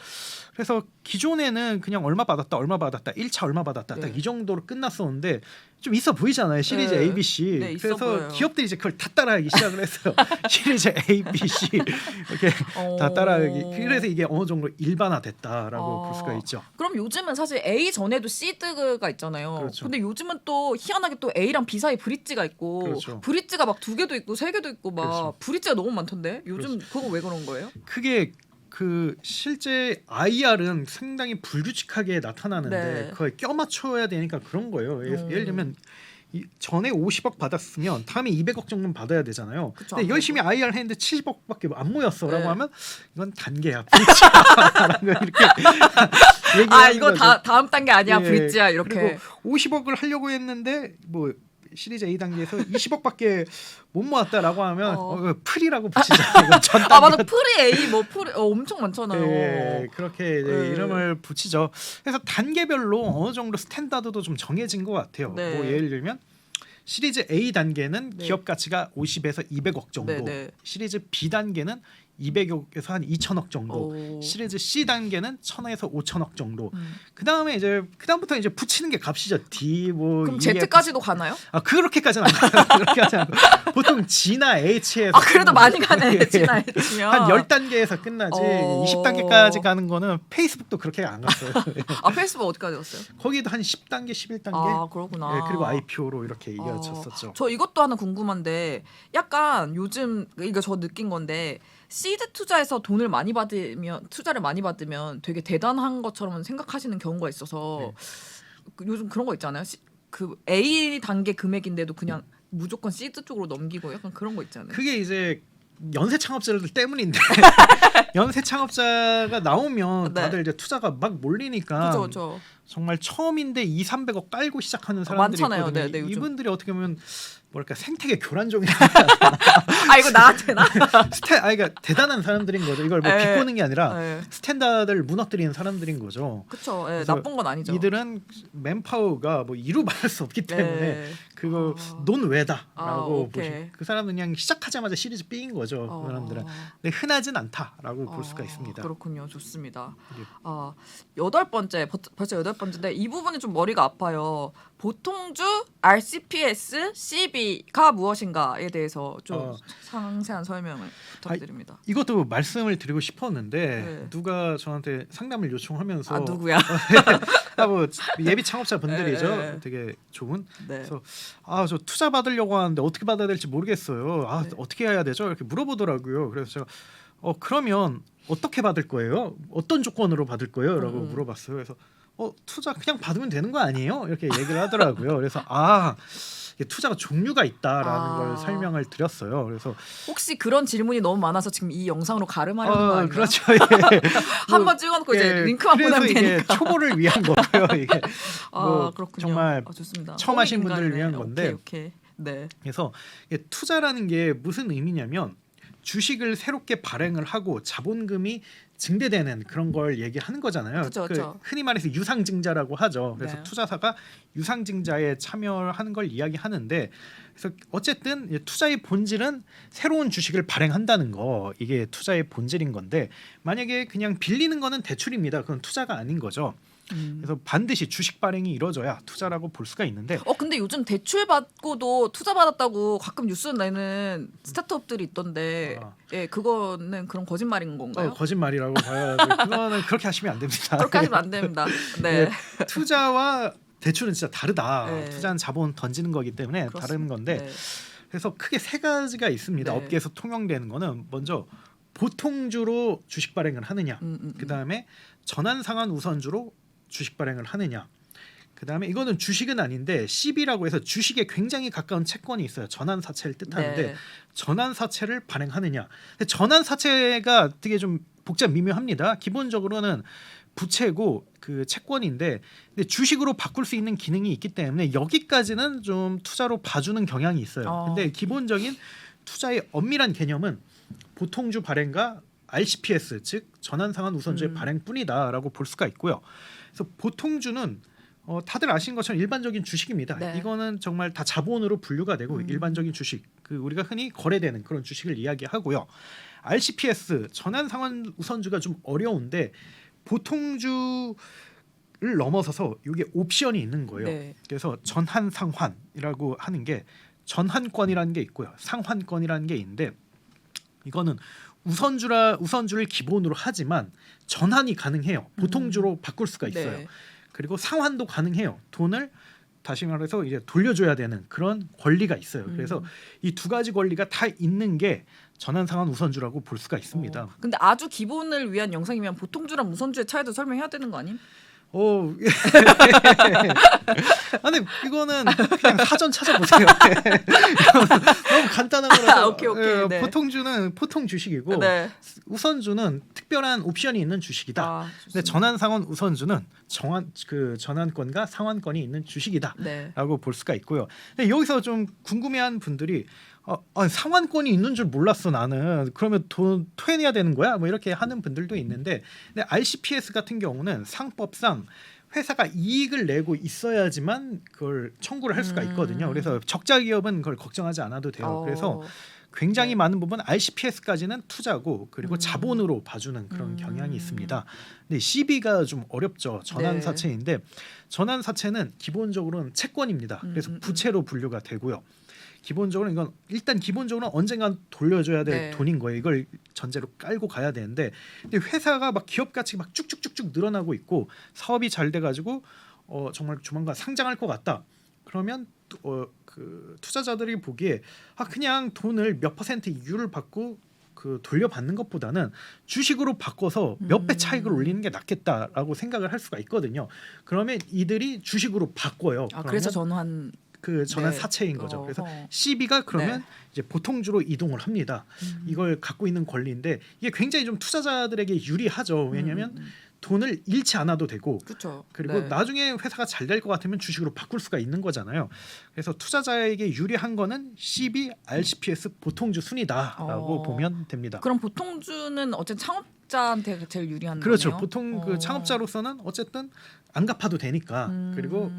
그래서 기존에는 그냥 얼마 받았다 1차 얼마 받았다 네. 딱 이 정도로 끝났었는데 좀 있어 보이잖아요. 시리즈 네. A, B, C. 네, 있어 그래서 보여요. 기업들이 이제 그걸 다 따라하기 시작을 했어요. 시리즈 A, B, C 이렇게 다 따라하기. 그래서 이게 어느 정도 일반화됐다라고 볼 수가 있죠. 그럼 요즘은 사실 A 전에도 C드가 있잖아요. 그렇죠. 근데 요즘은 또 희한하게 또 A랑 B 사이 브릿지가 있고 그렇죠. 브릿지가 막 2개도 있고 3개도 있고 막 그렇죠. 브릿지가 너무 많던데 요즘 그거 왜 그런 거예요? 그게 그 실제 IR은 상당히 불규칙하게 나타나는데 네. 그걸 껴 맞춰야 되니까 그런 거예요. 예를 들면 전에 50억 받았으면 다음에 200억 정도는 받아야 되잖아요. 그쵸, 근데 아무래도. 열심히 IR 했는데 70억밖에 안 모였어라고 네. 하면 이건 단계야. 브릿지야라는 걸 이렇게 얘기하는 이거 거죠. 다음 단계 아니야 예. 브릿지야 이렇게. 그리고 50억을 하려고 했는데 뭐 시리즈 A 단계에서 20억밖에 못 모았다라고 하면 이거 풀이라고 붙이죠. 이거 전 단계. 맞아 프리 A 뭐 프리 엄청 많잖아요. 예, 그렇게 이제 네. 이름을 붙이죠. 그래서 단계별로 어느 정도 스탠다드도 좀 정해진 것 같아요. 네. 뭐 예를 들면 시리즈 A 단계는 네. 기업 가치가 50에서 200억 정도, 네, 네. 시리즈 B 단계는 200억에서 한 2천억 정도, 오. 시리즈 C 단계는 1,000에서 5천억 정도. 그 다음에 이제 그다음부터 이제 붙이는 게 값이죠. D 뭐 그럼 이게 Z까지도 가나요? 그렇게까지는 안 가요. 그렇게 하지 않고 보통 G나 H에서 그래도 많이 가네. G나 H면. 한 10단계에서 끝나지 20단계까지 가는 거는 페이스북도 그렇게 안 갔어요. 페이스북 어디까지 갔어요? 거기도 한 10단계, 11단계. 그렇구나. 예, 그리고 IPO로 이렇게 이어졌었죠. 저 이것도 하나 궁금한데 약간 요즘 이거 저 느낀 건데 시드 투자에서 돈을 많이 받으면 투자를 많이 받으면 되게 대단한 것처럼 생각하시는 경우가 있어서 요즘 그런 거 있잖아요. 그 A 단계 금액인데도 그냥 무조건 시드 쪽으로 넘기고 약간 그런 거 있잖아요. 그게 이제 연쇄 창업자들 때문인데 연쇄 창업자가 나오면 네. 다들 이제 투자가 막 몰리니까 그렇죠. 정말 처음인데 200~300억 깔고 시작하는 사람들이 많잖아요. 있거든요. 네, 요즘. 이분들이 어떻게 보면 뭐랄까 생태계 교란종이라 이거 나한테나. 그러니까 대단한 사람들인 거죠. 이걸 뭐 에, 비꼬는 게 아니라 에. 스탠다드를 무너뜨리는 사람들인 거죠. 그렇죠. 그래서 나쁜 건 아니죠. 이들은 맨파워가 뭐 이루 말할 수 없기 때문에 네. 그거 논외다라고 오케이. 보시. 그 사람은 그냥 시작하자마자 시리즈 B인 거죠. 그 사람들은. 근데 흔하진 않다라고 볼 수가 있습니다. 그렇군요. 좋습니다. 예. 8번째 벌써 8번째인데 이 부분이 좀 머리가 아파요. 보통주 RCPS, CB가 무엇인가에 대해서 좀 상세한 설명을 부탁드립니다. 이것도 말씀을 드리고 싶었는데 네. 누가 저한테 상담을 요청하면서 누구야? 뭐 예비 창업자 분들이죠. 네. 되게 좋은. 네. 그래서 저 투자 받으려고 하는데 어떻게 받아야 될지 모르겠어요. 네. 어떻게 해야 되죠? 이렇게 물어보더라고요. 그래서 제가 그러면 어떻게 받을 거예요? 어떤 조건으로 받을 거예요? 라고 물어봤어요. 그래서 투자 그냥 받으면 되는 거 아니에요? 이렇게 얘기를 하더라고요. 그래서 이게 투자가 종류가 있다라는 걸 설명을 드렸어요. 그래서 혹시 그런 질문이 너무 많아서 지금 이 영상으로 가름하려는 거 아니에요? 그렇죠. 예. 한번 찍어놓고 이제 링크만 보내면 그래서 이게 되니까. 초보를 위한 거고요. 이게 뭐 그렇군요. 정말 좋습니다. 처음 하신 분들을 인간이네. 위한 건데 오케이. 네. 그래서 이게 투자라는 게 무슨 의미냐면 주식을 새롭게 발행을 하고 자본금이 증대되는 그런 걸 얘기하는 거잖아요. 그쵸, 그쵸. 흔히 말해서 유상증자라고 하죠. 그래서 네. 투자사가 유상증자에 참여하는 걸 이야기하는데, 그래서 어쨌든 투자의 본질은 새로운 주식을 발행한다는 거, 이게 투자의 본질인 건데, 만약에 그냥 빌리는 거는 대출입니다. 그건 투자가 아닌 거죠. 그래서 반드시 주식 발행이 이루어져야 투자라고 볼 수가 있는데, 근데 요즘 대출 받고도 투자 받았다고 가끔 뉴스 내는 스타트업들이 있던데, 예, 그거는 그런 거짓말인 건가요? 거짓말이라고 봐야 돼. 그거는 그렇게 하시면 안 됩니다. 그렇게 하시면 안 됩니다. 네. 투자와 대출은 진짜 다르다. 네. 투자는 자본 던지는 거기 때문에 그렇습니다. 다른 건데, 네. 그래서 크게 세 가지가 있습니다. 네. 업계에서 통용되는 거는 먼저 보통주로 주식 발행을 하느냐, 그다음에 전환상환 우선주로 주식 발행을 하느냐, 그다음에 이거는 주식은 아닌데 CB라고 해서 주식에 굉장히 가까운 채권이 있어요. 전환사채를 뜻하는데 네. 전환사채를 발행하느냐. 근데 전환사채가 되게 좀 복잡 미묘합니다. 기본적으로는 부채고 그 채권인데, 근데 주식으로 바꿀 수 있는 기능이 있기 때문에 여기까지는 좀 투자로 봐주는 경향이 있어요. 근데 기본적인 투자의 엄밀한 개념은 보통주 발행과 RCPS, 즉 전환상환 우선주의 발행뿐이다라고 볼 수가 있고요. 그래서 보통주는 다들 아시는 것처럼 일반적인 주식입니다. 네. 이거는 정말 다 자본으로 분류가 되고 일반적인 주식, 그 우리가 흔히 거래되는 그런 주식을 이야기하고요. RCPS, 전환상환 우선주가 좀 어려운데, 보통주를 넘어서서 이게 옵션이 있는 거예요. 네. 그래서 전환상환이라고 하는 게 전환권이라는 게 있고요, 상환권이라는 게 있는데, 이거는 우선주를 기본으로 하지만 전환이 가능해요. 보통주로 바꿀 수가 있어요. 네. 그리고 상환도 가능해요. 돈을 다시 말해서 이제 돌려줘야 되는 그런 권리가 있어요. 그래서 이 두 가지 권리가 다 있는 게 전환상환 우선주라고 볼 수가 있습니다. 근데 아주 기본을 위한 영상이면 보통주랑 우선주의 차이도 설명해야 되는 거 아님? 아니 이거는 그냥 사전 찾아보세요. 너무 간단한 거라서. 오케이. 네. 보통주는 보통 주식이고, 네. 우선주는 특별한 옵션이 있는 주식이다. 근데 전환상환 우선주는 전환권과 상환권이 있는 주식이다라고 네. 볼 수가 있고요. 근데 여기서 좀 궁금해한 분들이 상환권이 있는 줄 몰랐어 나는. 그러면 돈 토해내야 되는 거야? 뭐 이렇게 하는 분들도 있는데, 근데 RCPS 같은 경우는 상법상 회사가 이익을 내고 있어야지만 그걸 청구를 할 수가 있거든요. 그래서 적자 기업은 그걸 걱정하지 않아도 돼요. 그래서 굉장히 네. 많은 부분 RCPS까지는 투자고, 그리고 자본으로 봐주는 그런 경향이 있습니다. 근데 CB가 좀 어렵죠. 전환사채인데, 전환사채는 기본적으로는 채권입니다. 그래서 부채로 분류가 되고요. 기본적으로 이건 일단 기본적으로 언젠간 돌려줘야 될 네. 돈인 거예요. 이걸 전제로 깔고 가야 되는데, 근데 회사가 막 기업 가치가 막 쭉쭉쭉쭉 늘어나고 있고 사업이 잘 돼가지고 정말 조만간 상장할 것 같다. 그러면 그 투자자들이 보기에 그냥 돈을 몇 퍼센트 이율을 받고 그 돌려받는 것보다는 주식으로 바꿔서 몇 배 차익을 올리는 게 낫겠다라고 생각을 할 수가 있거든요. 그러면 이들이 주식으로 바꿔요. 그래서 전환 전환 네. 사채인 거죠. 그래서 CB가 그러면 네. 이제 보통주로 이동을 합니다. 이걸 갖고 있는 권리인데 이게 굉장히 좀 투자자들에게 유리하죠. 왜냐하면 돈을 잃지 않아도 되고, 그렇죠. 그리고 네. 나중에 회사가 잘 될 것 같으면 주식으로 바꿀 수가 있는 거잖아요. 그래서 투자자에게 유리한 거는 CB, RCPS 보통주 순이다라고 보면 됩니다. 그럼 보통주는 어쨌든 창업자한테 제일 유리한 그렇죠. 거네요. 보통 그 창업자로서는 어쨌든 안 갚아도 되니까, 그리고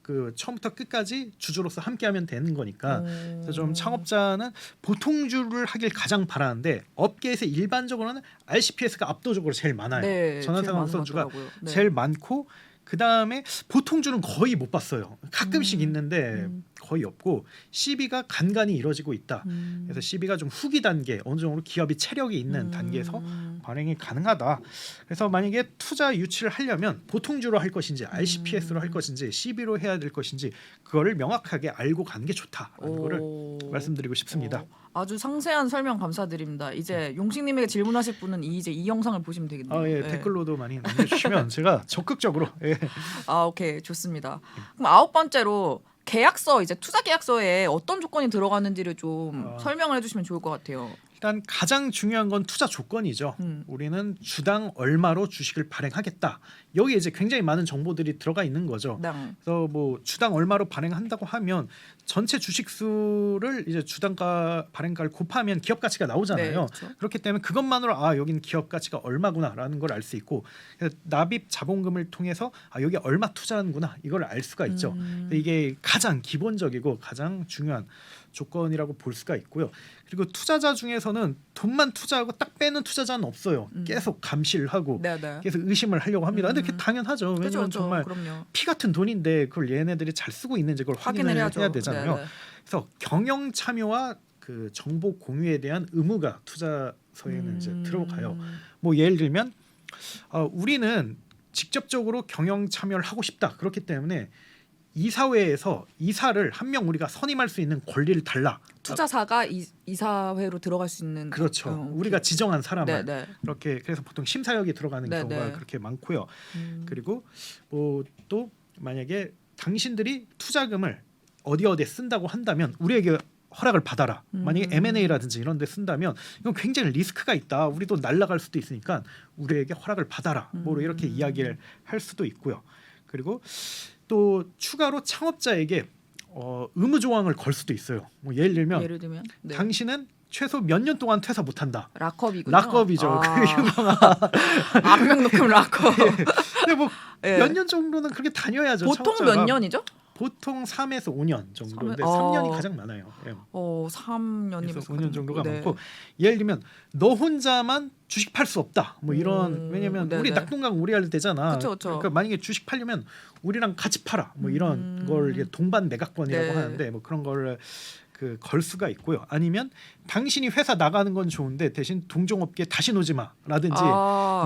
그 처음부터 끝까지 주주로서 함께하면 되는 거니까. 그래서 좀 창업자는 보통주를 하길 가장 바라는데, 업계에서 일반적으로는 RCPS가 압도적으로 제일 많아요. 네, 전환상환 제일 우선주가 많은 것 같더라고요. 네. 제일 많고, 그 다음에 보통주는 거의 못 봤어요. 가끔씩 있는데 거의 없고, CB가 간간히 이루어지고 있다. 그래서 CB가 좀 후기 단계, 어느 정도 기업이 체력이 있는 단계에서 발행이 가능하다. 그래서 만약에 투자 유치를 하려면 보통주로 할 것인지 RCPS로 할 것인지 CB로 해야 될 것인지 그거를 명확하게 알고 가는 게 좋다라는 거를 말씀드리고 싶습니다. 아주 상세한 설명 감사드립니다. 이제 용식님에게 질문하실 분은 이제 이 영상을 보시면 되겠네요. 예, 네. 댓글로도 많이 남겨주시면 제가 적극적으로 오케이 좋습니다. 그럼 9번째로 계약서, 이제 투자 계약서에 어떤 조건이 들어가는지를 좀 설명을 해주시면 좋을 것 같아요. 일단 가장 중요한 건 투자 조건이죠. 우리는 주당 얼마로 주식을 발행하겠다. 여기에 이제 굉장히 많은 정보들이 들어가 있는 거죠. 네. 그래서 뭐 주당 얼마로 발행한다고 하면 전체 주식 수를 이제 주당가 발행가를 곱하면 기업 가치가 나오잖아요. 네, 그렇죠. 그렇기 때문에 그것만으로 여긴 기업 가치가 얼마구나라는 걸 알 수 있고 납입 자본금을 통해서 여기 얼마 투자하는구나 이걸 알 수가 있죠. 이게 가장 기본적이고 가장 중요한 조건이라고 볼 수가 있고요. 그리고 투자자 중에서는 돈만 투자하고 딱 빼는 투자자는 없어요. 계속 감시를 하고 네네. 계속 의심을 하려고 합니다. 근데 그게 당연하죠. 왜냐하면 그렇죠. 정말 그럼요. 피 같은 돈인데 그걸 얘네들이 잘 쓰고 있는지 그걸 확인을 해야 해야죠. 되잖아요. 네네. 그래서 경영 참여와 그 정보 공유에 대한 의무가 투자서에는 이제 들어가요. 뭐 예를 들면 우리는 직접적으로 경영 참여를 하고 싶다. 그렇기 때문에 이사회에서 이사를 한 명 우리가 선임할 수 있는 권리를 달라. 투자사가 이사회로 들어갈 수 있는 그렇죠. 우리가 지정한 사람을 네네. 그렇게 그래서 보통 심사역이 들어가는 네, 경우가 네. 그렇게 많고요. 그리고 또 만약에 당신들이 투자금을 어디에 쓴다고 한다면 우리에게 허락을 받아라. 만약에 M&A라든지 이런 데 쓴다면 이건 굉장히 리스크가 있다. 우리도 날아갈 수도 있으니까 우리에게 허락을 받아라. 뭐 이렇게 이야기를 할 수도 있고요. 그리고 또 추가로 창업자에게 의무 조항을 걸 수도 있어요. 뭐 예를 들면 네. 당신은 최소 몇 년 동안 퇴사 못한다. 락업이군요. 락업이죠. 그 유명한. 악명 높은 락업. 근데 뭐 몇 예. 년 정도는 그렇게 다녀야죠. 보통 창업자가. 몇 년이죠? 보통 3에서 5년 정도인데 3년 3년이 가장 많아요. 예. 3년이면 그래서 5년 정도가 네. 많고 예를 들면 너 혼자만 주식 팔 수 없다. 뭐 이런 왜냐면 우리 네네. 낙동강 우리 할 때잖아. 그쵸, 그쵸. 그러니까 만약에 주식 팔려면 우리랑 같이 팔아. 뭐 이런 걸 이제 동반 매각권이라고 네. 하는데 뭐 그런 걸 걸 수가 있고요. 아니면 당신이 회사 나가는 건 좋은데 대신 동종업계 다시 오지 마라든지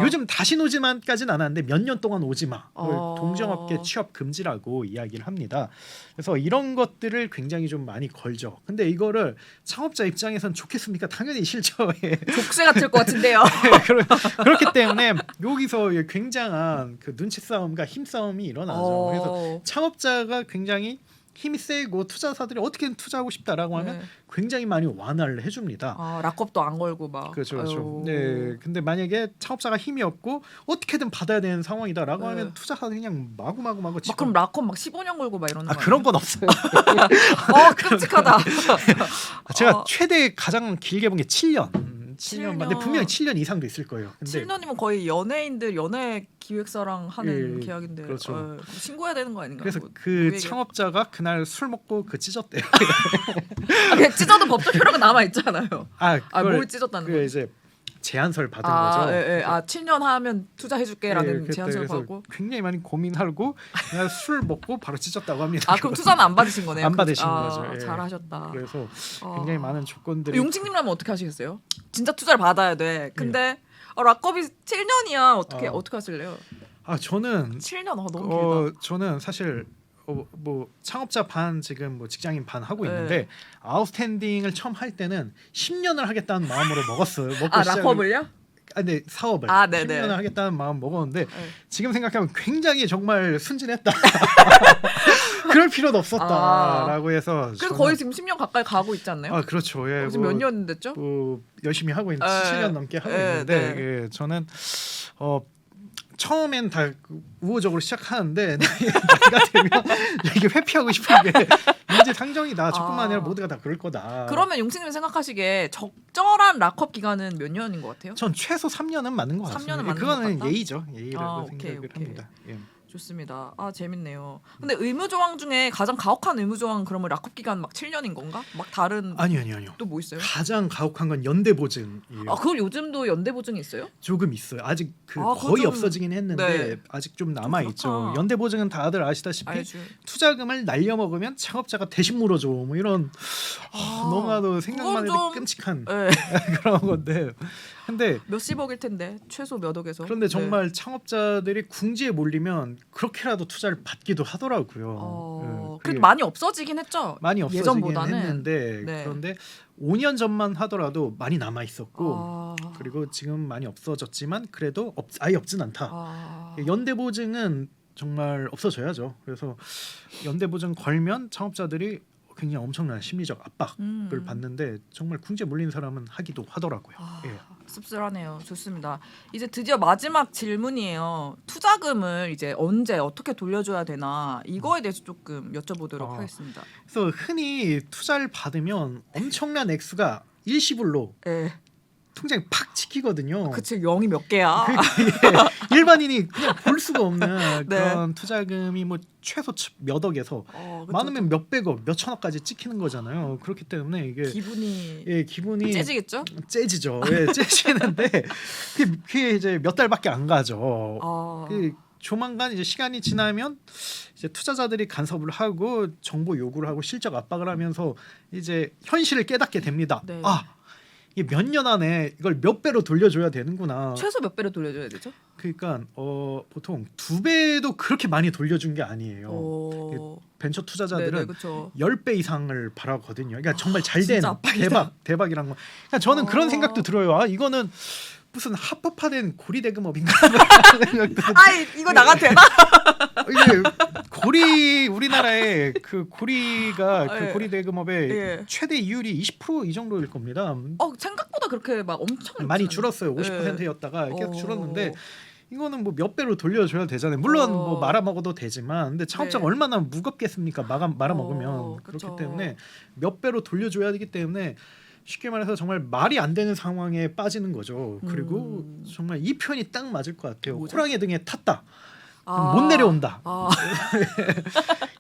요즘 다시 오지 마까지는 안 하는데 몇 년 동안 오지 마. 동종업계 취업 금지라고 이야기를 합니다. 그래서 이런 것들을 굉장히 좀 많이 걸죠. 근데 이거를 창업자 입장에선 좋겠습니까? 당연히 싫죠. 예. 족쇄 같을 것 같은데요. 그렇기 때문에 여기서 굉장한 그 눈치 싸움과 힘 싸움이 일어나죠. 그래서 창업자가 굉장히 힘이 세고 투자사들이 어떻게든 투자하고 싶다라고 하면 굉장히 많이 완화를 해줍니다. 락업도 안 걸고 막. 그렇죠, 그렇죠. 네, 근데 만약에 창업자가 힘이 없고 어떻게든 받아야 되는 상황이다라고 하면 투자사들이 그냥 마구마구 막 그럼 락업 막 15년 걸고 막 이러는 거 아니에요? 그런 건 없어요. 끔찍하다. 제가 최대 가장 길게 본 게 7년. 7년 근데 분명히 7년 이상도 있을 거예요. 근데 7년이면 거의 연예인들 연예 기획사랑 하는 계약인데 그렇죠. 신고해야 되는 거 아닌가요? 그래서 그 창업자가 그날 술 먹고 찢었대요. 그냥 찢어도 법적 효력은 남아 있잖아요. 뭘 찢었다는 그 거예요? 이제 제안서를 받은 거죠. 7년 하면 투자해줄게라는 제안서를 받고 굉장히 많이 고민하고 그냥 술 먹고 바로 찢었다고 합니다. 그럼 투자는 안 받으신 거네요? 안 받으신 거죠. 예. 잘하셨다. 그래서 굉장히 많은 조건들이. 용식님라면 어떻게 하시겠어요? 진짜 투자를 받아야 돼. 근데 락업이 7년이야. 어떻게 하실래요? 저는 7년 너무 길다. 저는 사실 뭐 창업자 반 지금 뭐 직장인 반 하고 있는데 아웃스탠딩을 처음 할 때는 10년을 하겠다는 마음으로 먹었어요. 락업을요? 네, 사업을 10년을 하겠다는 마음 먹었는데 지금 생각하면 굉장히 정말 순진했다. 그럴 필요도 없었다라고 해서. 그래서 거의 지금 10년 가까이 가고 있지 않나요? 그렇죠. 예, 지금 몇 년 됐죠? 열심히 하고 있는 7년 넘게 하고 있는데 저는 처음엔 다 우호적으로 시작하는데 나이가 되면 이게 회피하고 싶은 게 인지 상정이다. 조금만 아니라 모두가 다 그럴 거다. 그러면 용식님 생각하시기에 적절한 락업 기간은 몇 년인 것 같아요? 전 최소 3년은 맞는 것 같습니다. 3년은 맞는 그거는 것 같다? 예의죠. 예의라고 생각을 합니다. 예. 좋습니다. 재밌네요. 근데 의무 조항 중에 가장 가혹한 의무 조항은 그러면 락업 기간 막 7년인 건가? 막 다른 아니요. 또 뭐 있어요? 가장 가혹한 건 연대 보증이에요. 그걸 요즘도 연대 보증이 있어요? 조금 있어요. 아직 거의 없어지긴 했는데 아직 좀 남아 있죠. 연대 보증은 다들 아시다시피 투자금을 날려먹으면 창업자가 대신 물어줘. 뭐 이런 너무나도 생각만 해도 끔찍한 그런 건데. 근데 몇십억일 텐데 최소 몇 억에서. 그런데 정말 창업자들이 궁지에 몰리면 그렇게라도 투자를 받기도 하더라고요. 그래도 많이 없어지긴 했죠. 많이 없어지긴 예전보다는. 했는데 그런데 5년 전만 하더라도 많이 남아 있었고 그리고 지금 많이 없어졌지만 그래도 아예 없진 않다. 연대 보증은 정말 없어져야죠. 그래서 연대 보증 걸면 창업자들이 굉장히 엄청난 심리적 압박을 받는데 정말 궁지에 몰린 사람은 하기도 하더라고요. 예. 씁쓸하네요. 좋습니다. 이제 드디어 마지막 질문이에요. 투자금을 이제 언제 어떻게 돌려줘야 되나 이거에 대해서 조금 여쭤보도록 하겠습니다. 그래서 흔히 투자를 받으면 엄청난 액수가 일시불로 예. 통장에 팍 찍히거든요. 그치 0이 몇 개야. 일반인이 그냥 볼 수가 없는 네. 그런 투자금이 뭐 최소 몇 억에서 그쵸. 많으면 몇 백억, 몇 천억까지 찍히는 거잖아요. 그렇기 때문에 이게 기분이 기분이 째지겠죠? 째지죠. 째지는데 그게 이제 몇 달밖에 안 가죠. 그 조만간 이제 시간이 지나면 이제 투자자들이 간섭을 하고 정보 요구를 하고 실적 압박을 하면서 이제 현실을 깨닫게 됩니다. 네. 이게 몇 년 안에 이걸 몇 배로 돌려줘야 되는구나. 최소 몇 배로 돌려줘야 되죠? 그러니까 보통 2배도 그렇게 많이 돌려준 게 아니에요. 벤처 투자자들은 네네, 그쵸. 10배 이상을 바라거든요. 그러니까 정말 잘 된 진짜 압박이다. 대박이란 거. 그러니까 저는 그런 생각도 들어요. 이거는 무슨 합법화된 고리대금업인가? 이거 나가 되나? 이게 우리나라의 그 고리가 그 예. 고리대금업의 예. 최대 이율이 20% 이 정도일 겁니다. 생각보다 그렇게 막 엄청 많이 높진 않아요. 줄었어요. 50%였다가 계속 어. 줄었는데 이거는 뭐 몇 배로 돌려줘야 되잖아요. 물론 뭐 말아 먹어도 되지만 근데 창업자가 네. 얼마나 무겁겠습니까? 말아 먹으면 그쵸. 그렇기 때문에 몇 배로 돌려줘야 되기 때문에 쉽게 말해서 정말 말이 안 되는 상황에 빠지는 거죠. 그리고 정말 이 표현이 딱 맞을 것 같아요. 뭐죠? 호랑이 등에 탔다. 못 내려온다.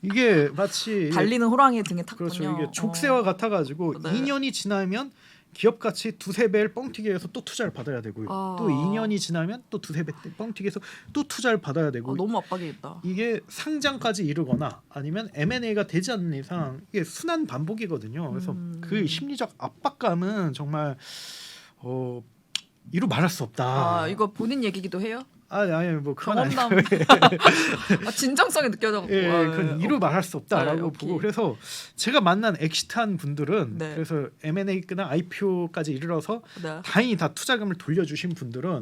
이게 마치 달리는 호랑이 등에 탔군요. 그렇죠. 이게 족쇄와 같아가지고 네. 2년이 지나면 기업 가치 2~3배를 뻥튀기 해서 또 투자를 받아야 되고요. 또 2년이 지나면 또 2~3배 뻥튀기 해서 또 투자를 받아야 되고 너무 압박이겠다. 이게 상장까지 이르거나 아니면 M&A가 되지 않는 이상 이게 순환 반복이거든요. 그래서 그 심리적 압박감은 정말 이루 말할 수 없다. 이거 본인 얘기기도 해요? 아니 뭐 그건 경험담. 진정성이 느껴져갖고. 그건 이루 말할 수 없다라고 오케이. 보고 그래서 제가 만난 엑시트한 분들은 네. 그래서 M&A나 IPO까지 이르러서 네. 다행히 다 투자금을 돌려주신 분들은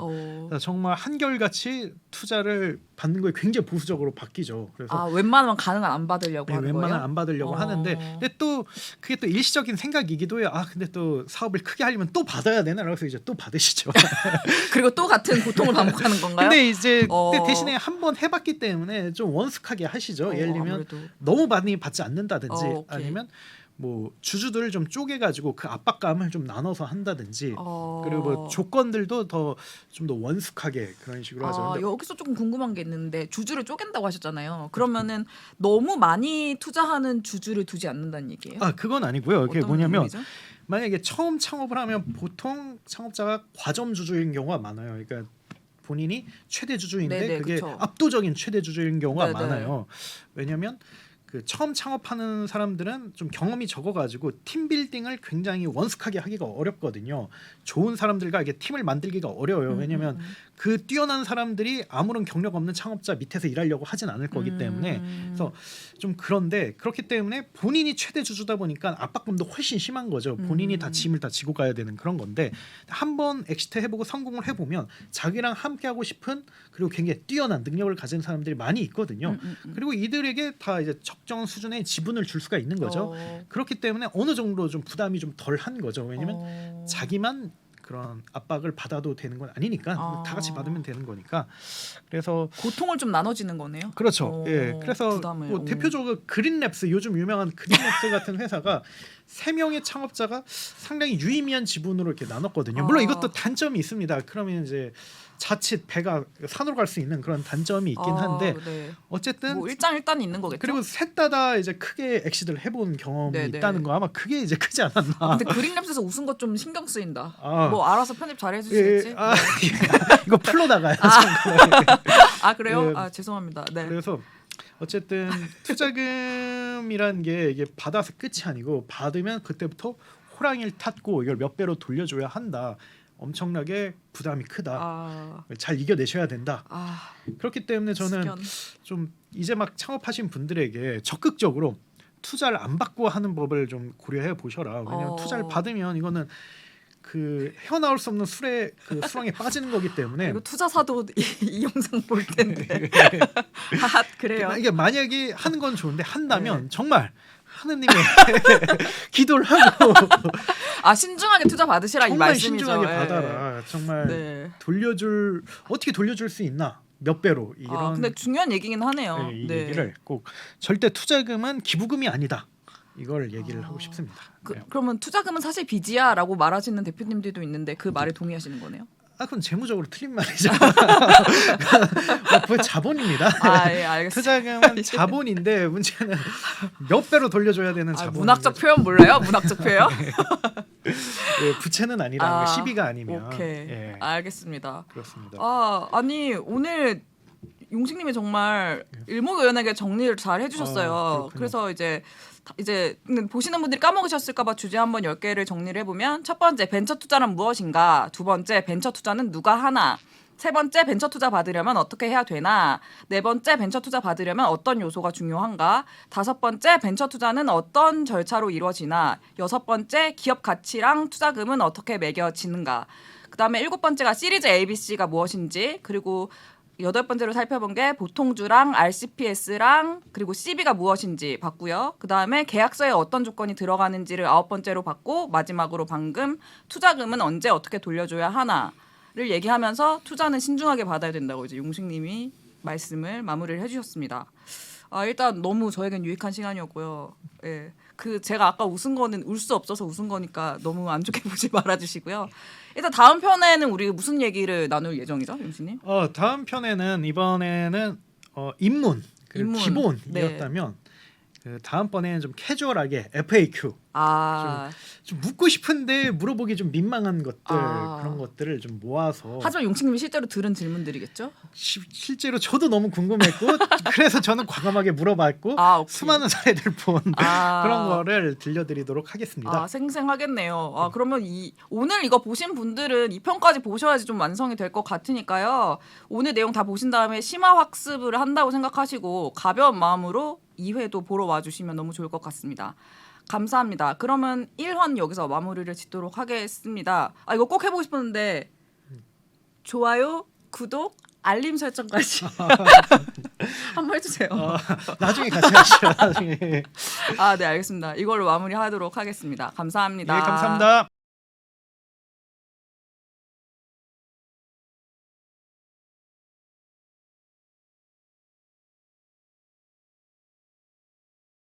정말 한결같이 투자를 받는 거에 굉장히 보수적으로 바뀌죠. 그래서 웬만하면 가능한 안 받으려고 하는 웬만하면 거예요? 안 받으려고 하는데 근데 또 그게 또 일시적인 생각이기도 해요. 근데 또 사업을 크게 하려면 또 받아야 되나? 그래서 이제 또 받으시죠. 그리고 또 같은 고통을 반복하는 건가요? 근데 이제 근데 대신에 한번 해봤기 때문에 좀 원숙하게 하시죠. 예를 들면 아무래도. 너무 많이 받지 않는다든지 오케이. 아니면 뭐 주주들을 좀 쪼개가지고 그 압박감을 좀 나눠서 한다든지 그리고 뭐 조건들도 더 좀 더 원숙하게 그런 식으로 하죠. 근데 여기서 조금 궁금한 게 있는데 주주를 쪼갠다고 하셨잖아요. 그러면은 너무 많이 투자하는 주주를 두지 않는다는 얘기예요? 그건 아니고요. 그게 어떤 뭐냐면 의미죠? 만약에 처음 창업을 하면 보통 창업자가 과점 주주인 경우가 많아요. 그러니까 본인이 최대 주주인데 네네, 그게 그쵸. 압도적인 최대 주주인 경우가 네네. 많아요. 왜냐하면 그 처음 창업하는 사람들은 좀 경험이 적어가지고 팀 빌딩을 굉장히 원숙하게 하기가 어렵거든요. 좋은 사람들과 이게 팀을 만들기가 어려워요. 왜냐하면 그 뛰어난 사람들이 아무런 경력 없는 창업자 밑에서 일하려고 하진 않을 거기 때문에 그래서 좀 그런데 그렇기 때문에 본인이 최대 주주다 보니까 압박감도 훨씬 심한 거죠. 본인이 다 짐을 다 지고 가야 되는 그런 건데 한번 엑시트 해보고 성공을 해보면 자기랑 함께하고 싶은 그리고 굉장히 뛰어난 능력을 가진 사람들이 많이 있거든요. 그리고 이들에게 다 이제 적정 수준의 지분을 줄 수가 있는 거죠. 그렇기 때문에 어느 정도 좀 부담이 좀 덜한 거죠. 왜냐하면 자기만 그런 압박을 받아도 되는 건 아니니까 다 같이 받으면 되는 거니까. 그래서 고통을 좀 나눠지는 거네요. 그렇죠. 그래서 부담을. 뭐 대표적으로 그린랩스 요즘 유명한 그린랩스 같은 회사가 3명의 창업자가 상당히 유의미한 지분으로 이렇게 나눴거든요. 물론 이것도 단점이 있습니다. 그러면 이제 자칫 배가 산으로 갈 수 있는 그런 단점이 있긴 한데 네. 어쨌든 뭐 일장일단이 있는 거겠죠. 그리고 셋 다 이제 크게 엑시트를 해본 경험이 네네. 있다는 거 아마 그게 이제 크지 않았나. 근데 그린랩스에서 웃은 것 좀 신경 쓰인다. 아. 뭐 알아서 편집 잘 해주시겠지. 이거 풀로 나가요. 그래요? 네. 죄송합니다. 네. 그래서 어쨌든 투자금이라는 게 이게 받아서 끝이 아니고 받으면 그때부터 호랑이를 탔고 이걸 몇 배로 돌려줘야 한다. 엄청나게 부담이 크다. 잘 이겨내셔야 된다. 그렇기 때문에 저는 좀 이제 막 창업하신 분들에게 적극적으로 투자를 안 받고 하는 법을 좀 고려해 보셔라. 왜냐하면 투자를 받으면 이거는 그 헤어나올 수 없는 수렁에 빠지는 거기 때문에. 이거 투자사도 이 영상 볼 텐데. 그래요. 이게 만약에 하는 건 좋은데 한다면 정말 하느님의 기도를 하고 아 신중하게 투자 받으시라 이 정말 말씀이죠. 신중하게 예. 받아라. 정말 네. 어떻게 돌려줄 수 있나? 몇 배로 이런 아, 근데 중요한 얘기긴 하네요. 네, 이 네. 얘기를 꼭 절대 투자금은 기부금이 아니다. 이걸 얘기를 하고 싶습니다. 네. 그러면 투자금은 사실 빚이야라고 말하시는 대표님들도 있는데 그 말에 동의하시는 거네요? 그건 재무적으로 틀린 말이죠. 그건 자본입니다. 아, 예, 알겠습니다. 투자금은 자본인데 문제는 몇 배로 돌려줘야 되는 자본. 문학적 표현 몰라요? 문학적 표현? 예, 부채는 아니라 시비가 아니면. 오케이. 예, 알겠습니다. 그렇습니다. 아니 오늘 용식님이 정말 일목요연하게 정리를 잘 해주셨어요. 그렇군요. 그래서 이제 보시는 분들이 까먹으셨을까봐 주제 한번 10개를 정리를 해보면 첫 번째 벤처 투자란 무엇인가, 두 번째 벤처 투자는 누가 하나, 세 번째 벤처 투자 받으려면 어떻게 해야 되나, 네 번째 벤처 투자 받으려면 어떤 요소가 중요한가, 다섯 번째 벤처 투자는 어떤 절차로 이루어지나, 여섯 번째 기업 가치랑 투자금은 어떻게 매겨지는가, 그다음에 일곱 번째가 시리즈 ABC가 무엇인지, 그리고 여덟 번째로 살펴본 게 보통주랑 RCPS랑 그리고 CB가 무엇인지 봤고요. 그다음에 계약서에 어떤 조건이 들어가는지를 아홉 번째로 봤고, 마지막으로 방금 투자금은 언제 어떻게 돌려줘야 하나를 얘기하면서 투자는 신중하게 받아야 된다고 이제 용식님이 말씀을 마무리를 해주셨습니다. 일단 너무 저에겐 유익한 시간이었고요. 예. 제가 아까 웃은 거는 울 수 없어서 웃은 거니까 너무 안 좋게 보지 말아주시고요. 일단 다음 편에는 우리 무슨 얘기를 나눌 예정이죠, 용식님? 다음 편에는 이번에는 입문, 입문. 기본이었다면 그 다음번에는 좀 캐주얼하게 FAQ 좀 묻고 싶은데 물어보기 좀 민망한 것들 그런 것들을 좀 모아서 하지만 용식님이 실제로 들은 질문들이겠죠? 실제로 저도 너무 궁금했고 그래서 저는 과감하게 물어봤고 수많은 사례들 본 그런 거를 들려드리도록 하겠습니다. 생생하겠네요. 그러면 오늘 이거 보신 분들은 2편까지 보셔야지 좀 완성이 될 것 같으니까요. 오늘 내용 다 보신 다음에 심화 학습을 한다고 생각하시고 가벼운 마음으로 2회도 보러 와주시면 너무 좋을 것 같습니다. 감사합니다. 그러면 1화 여기서 마무리를 짓도록 하겠습니다. 이거 꼭 해보고 싶었는데 좋아요, 구독, 알림 설정까지 한번 해주세요. 나중에 같이 하시죠. 나중에. 네, 알겠습니다. 이걸로 마무리하도록 하겠습니다. 감사합니다. 네, 감사합니다.